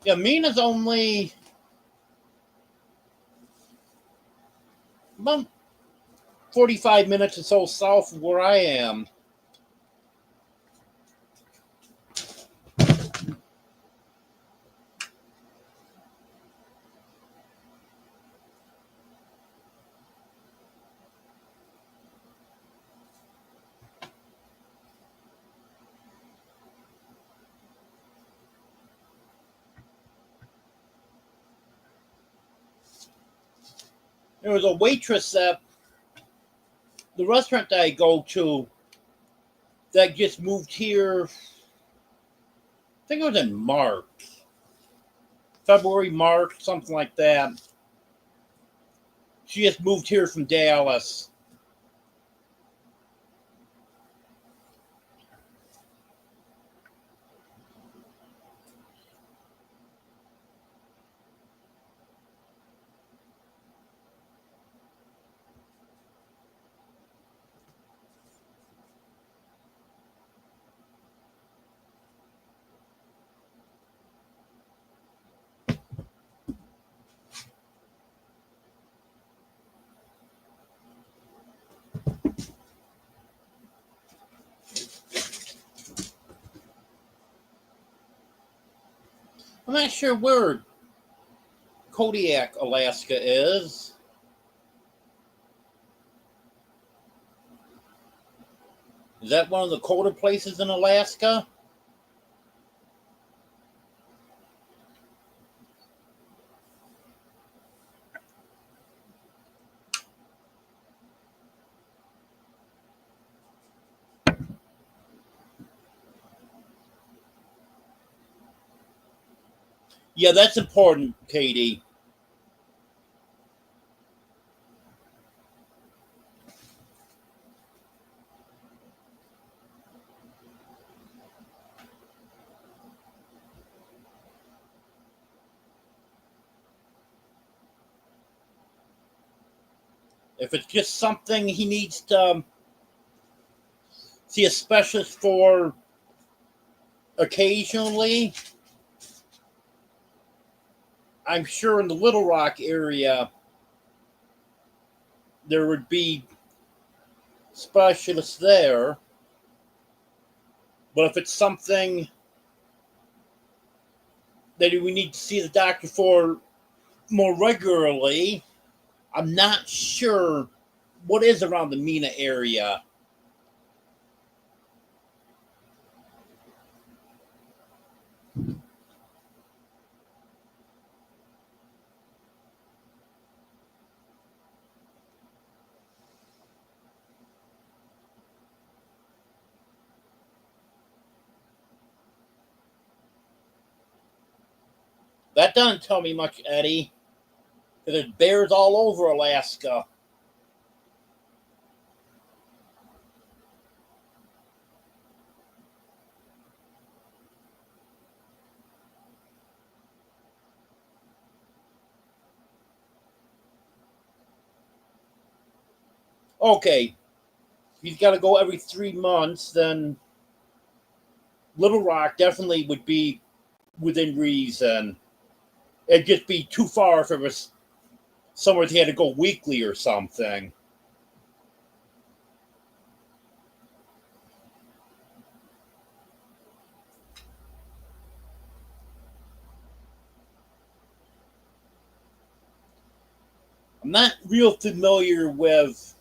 Yeah, Mina's only about 45 minutes or so south of where I am. There was a waitress at the restaurant that I go to that just moved here. I think it was in March, February, March, something like that. She just moved here from Dallas. I'm not sure where Kodiak, Alaska is. Is that one of the colder places in Alaska? Yeah, that's important, Katie. If it's just something he needs to see a specialist for occasionally, I'm sure in the Little Rock area there would be specialists there. But if it's something that we need to see the doctor for more regularly, I'm not sure what is around the Mina area. That doesn't tell me much, Eddie, because there's bears all over Alaska. Okay, he's got to go every 3 months, then Little Rock definitely would be within reason. It'd just be too far if it was somewhere he had to go weekly or something. I'm not real familiar with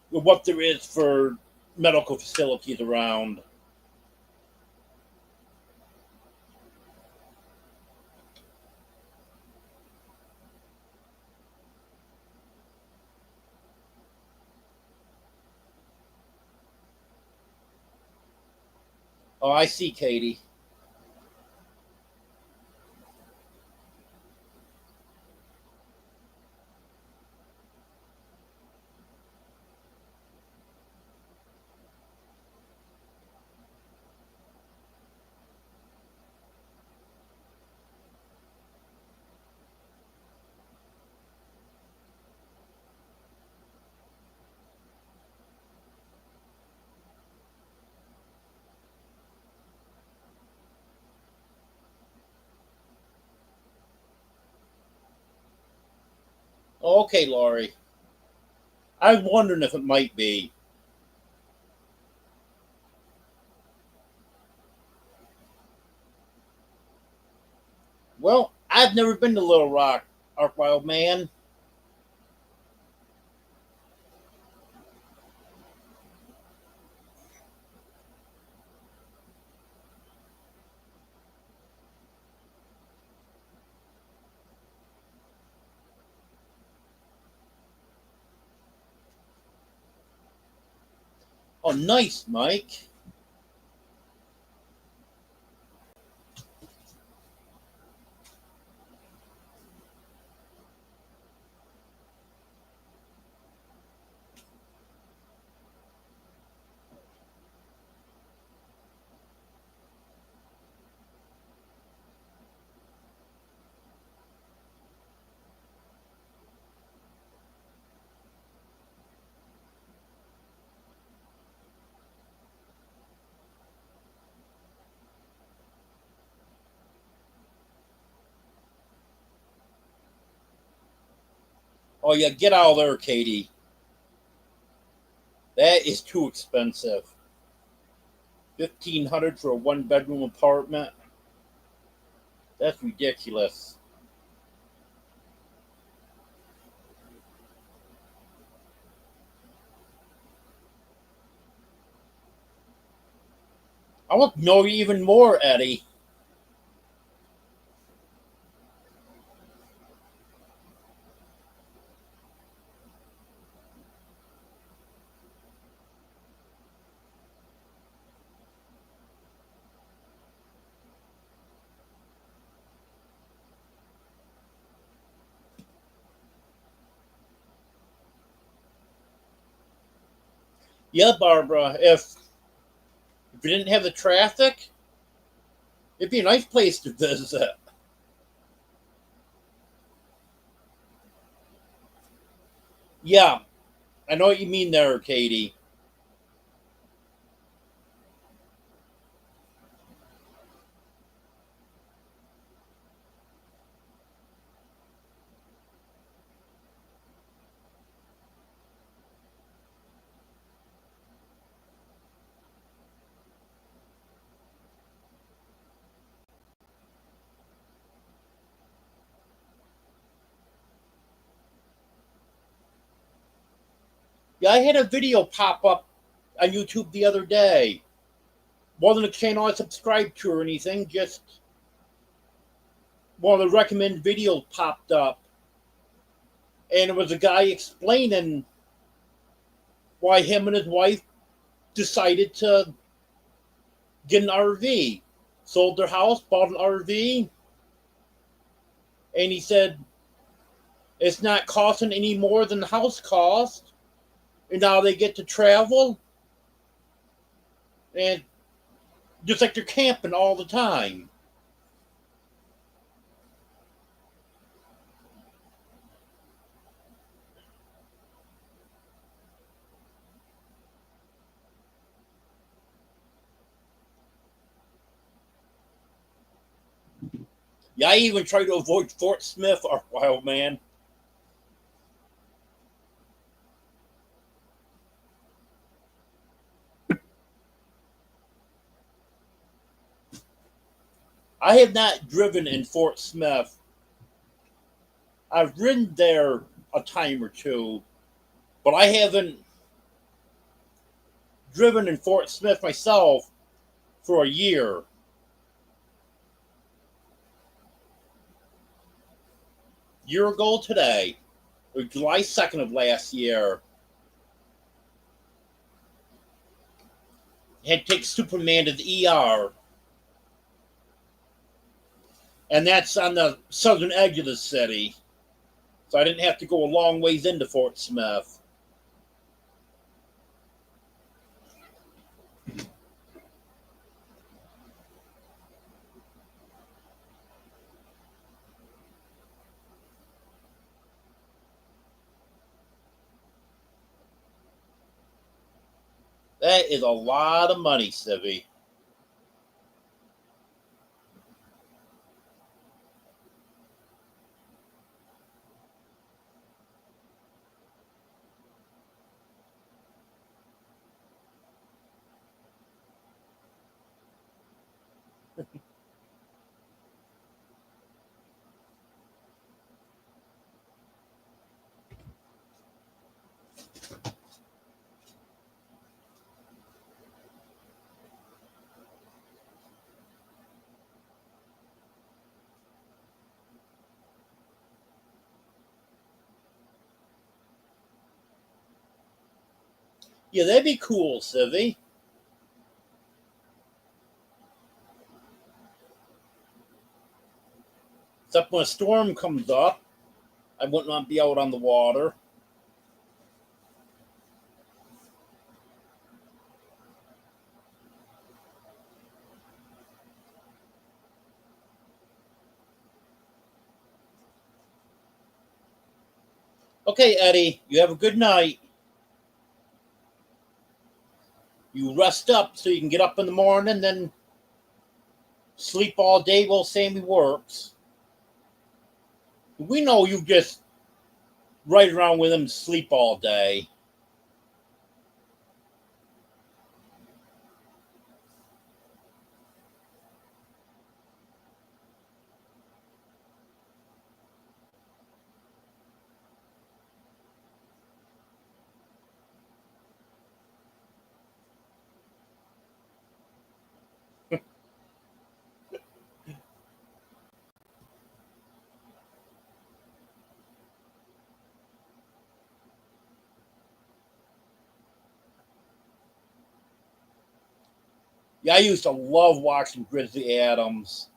what there is for medical facilities around. Oh, I see, Katie. Okay, Laurie. I was wondering if it might be. Well, I've never been to Little Rock, Ark Wild Man. Oh, nice, Mike. Oh, yeah, get out of there, Katie. That is too expensive. 1,500 for a one-bedroom apartment. That's ridiculous. I want to know even more, Eddie. Yeah, Barbara, if you didn't have the traffic, it'd be a nice place to visit. Yeah, I know what you mean there, Katie. Yeah, I had a video pop up on YouTube the other day. Wasn't a channel I subscribed to or anything, just one of the recommended videos popped up. And it was a guy explaining why him and his wife decided to get an RV. Sold their house, bought an RV, and he said it's not costing any more than the house cost. And now they get to travel and just like they're camping all the time. Yeah, I even tried to avoid Fort Smith for a while, man. I have not driven in Fort Smith. I've ridden there a time or two, but I haven't driven in Fort Smith myself for a year. Year ago today, or July 2nd of last year, I had to take Superman to the ER, and that's on the southern edge of the city, so I didn't have to go a long ways into Fort Smith. That is a lot of money, Civvy. Yeah, that'd be cool, Civvy. Except when a storm comes up, I wouldn't want to be out on the water. Okay, Eddie, you have a good night. You rest up so you can get up in the morning, then sleep all day while Sammy works. We know you just ride around with him, sleep all day. Yeah, I used to love watching Grizzly Adams.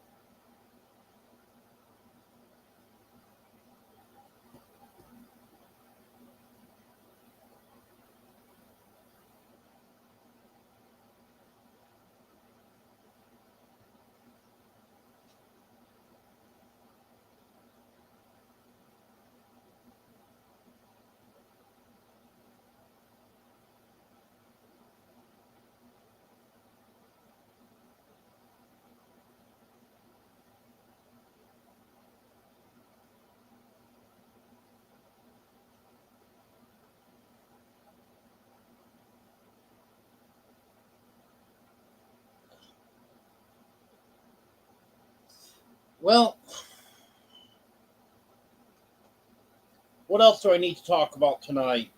Well, what else do I need to talk about tonight?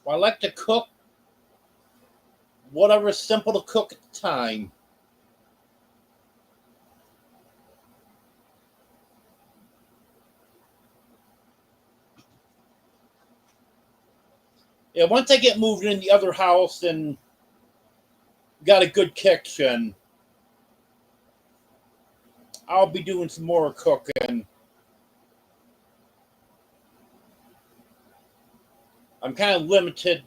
Well, I like to cook whatever is simple to cook at the time. Yeah, once I get moved in the other house and got a good kitchen, I'll be doing some more cooking. I'm kind of limited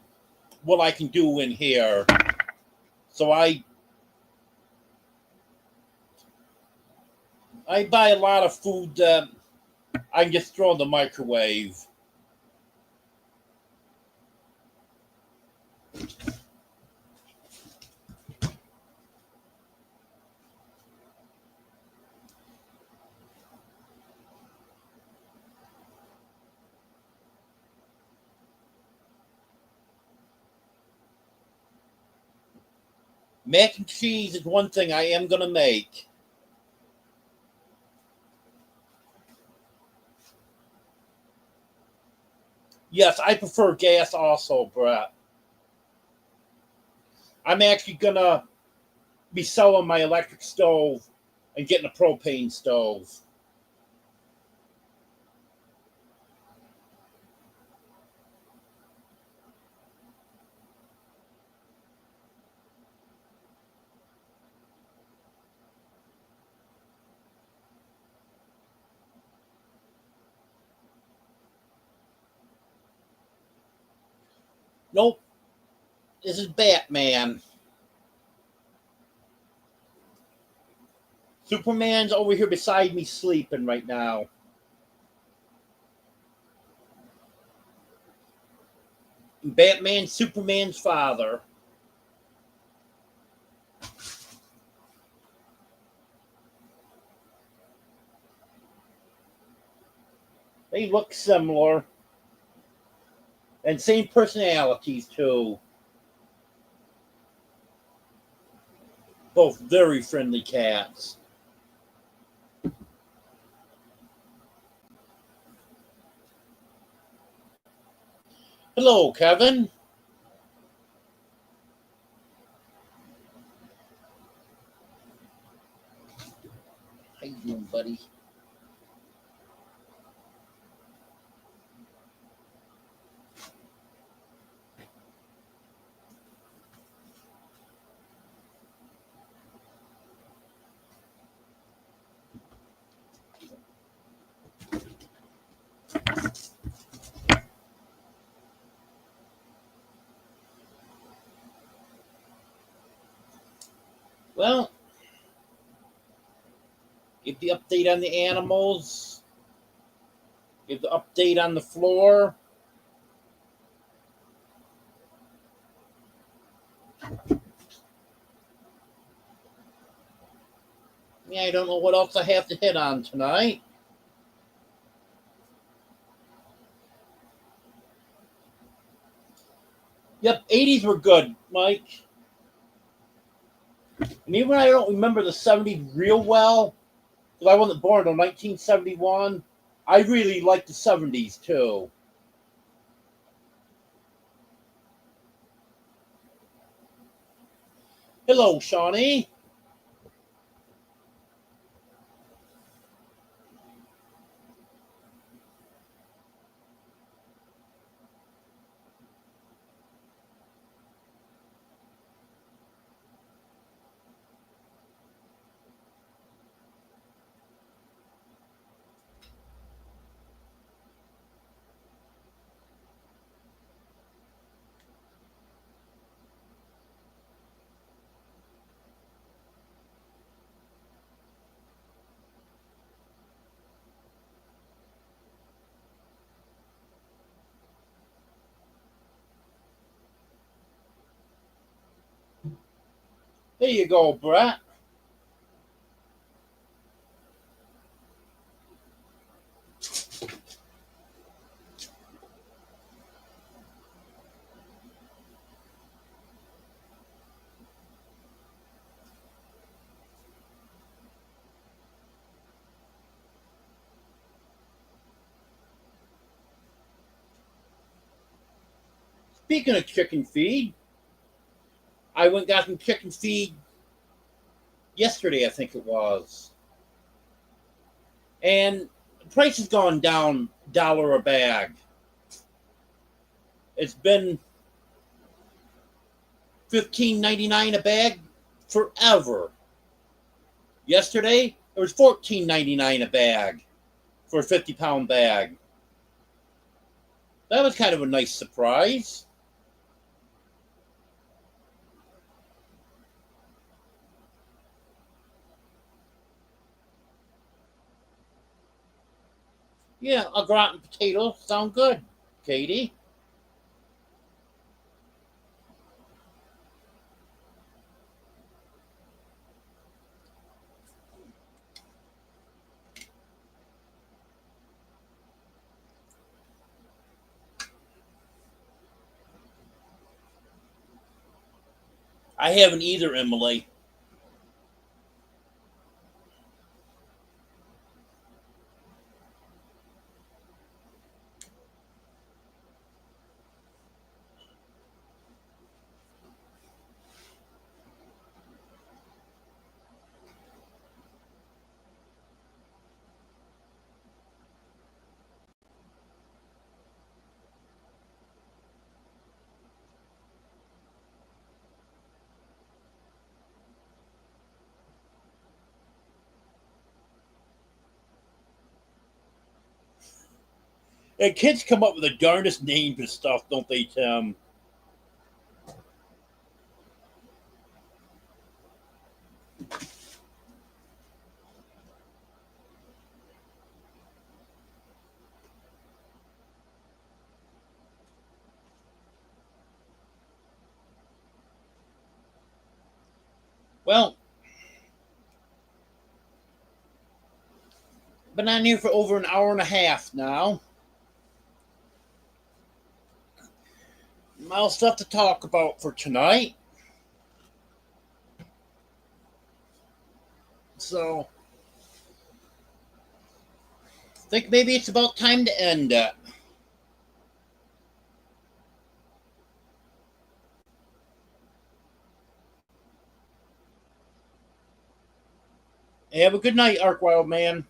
what I can do in here. So I buy a lot of food that I can just throw in the microwave. Mac and cheese is one thing I am going to make. Yes, I prefer gas also, Brett. I'm actually going to be selling my electric stove and getting a propane stove. Nope, this is Batman. Superman's over here beside me sleeping right now. Batman's Superman's father. They look similar. And same personalities, too. Both very friendly cats. Hello, Kevin. How you doing, buddy? Well, give the update on the animals. Give the update on the floor. Yeah, I don't know what else I have to hit on tonight. Yep, 80s were good, Mike. And even when I don't remember the 70s real well, because I wasn't born until 1971, I really like the 70s too. Hello, Shawnee. There you go, Brett. Speaking of chicken feed, I went and got some chicken feed yesterday, I think it was. And the price has gone down $1 a bag. It's been $15.99 a bag forever. Yesterday, it was $14.99 a bag for a 50-pound bag. That was kind of a nice surprise. Yeah, a gratin potato sound good, Katie. I haven't either, Emily. And kids come up with the darndest names and stuff, don't they, Tim? Well, been on here for over an hour and a half now. Mild stuff to talk about for tonight. So, I think maybe it's about time to end it. Have a good night, Ark Wild Man.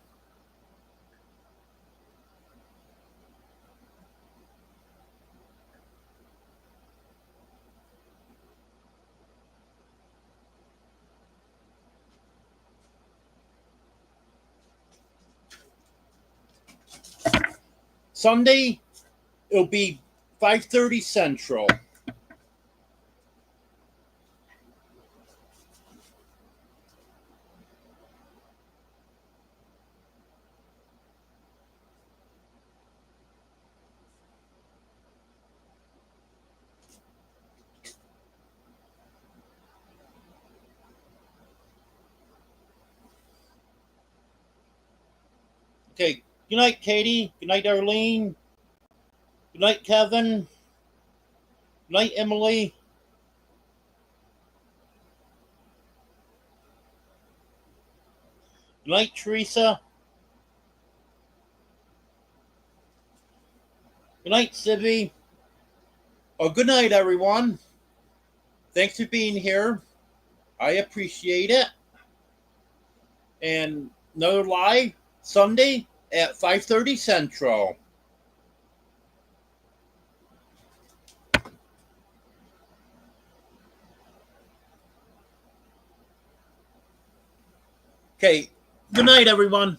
Sunday, it'll be 5:30 Central. Okay. Good night, Katie. Good night, Arlene. Good night, Kevin. Good night, Emily. Good night, Teresa. Good night, Sibby. Oh, good night, everyone. Thanks for being here. I appreciate it. And another live Sunday at 5:30 Central. Okay. Good night, everyone.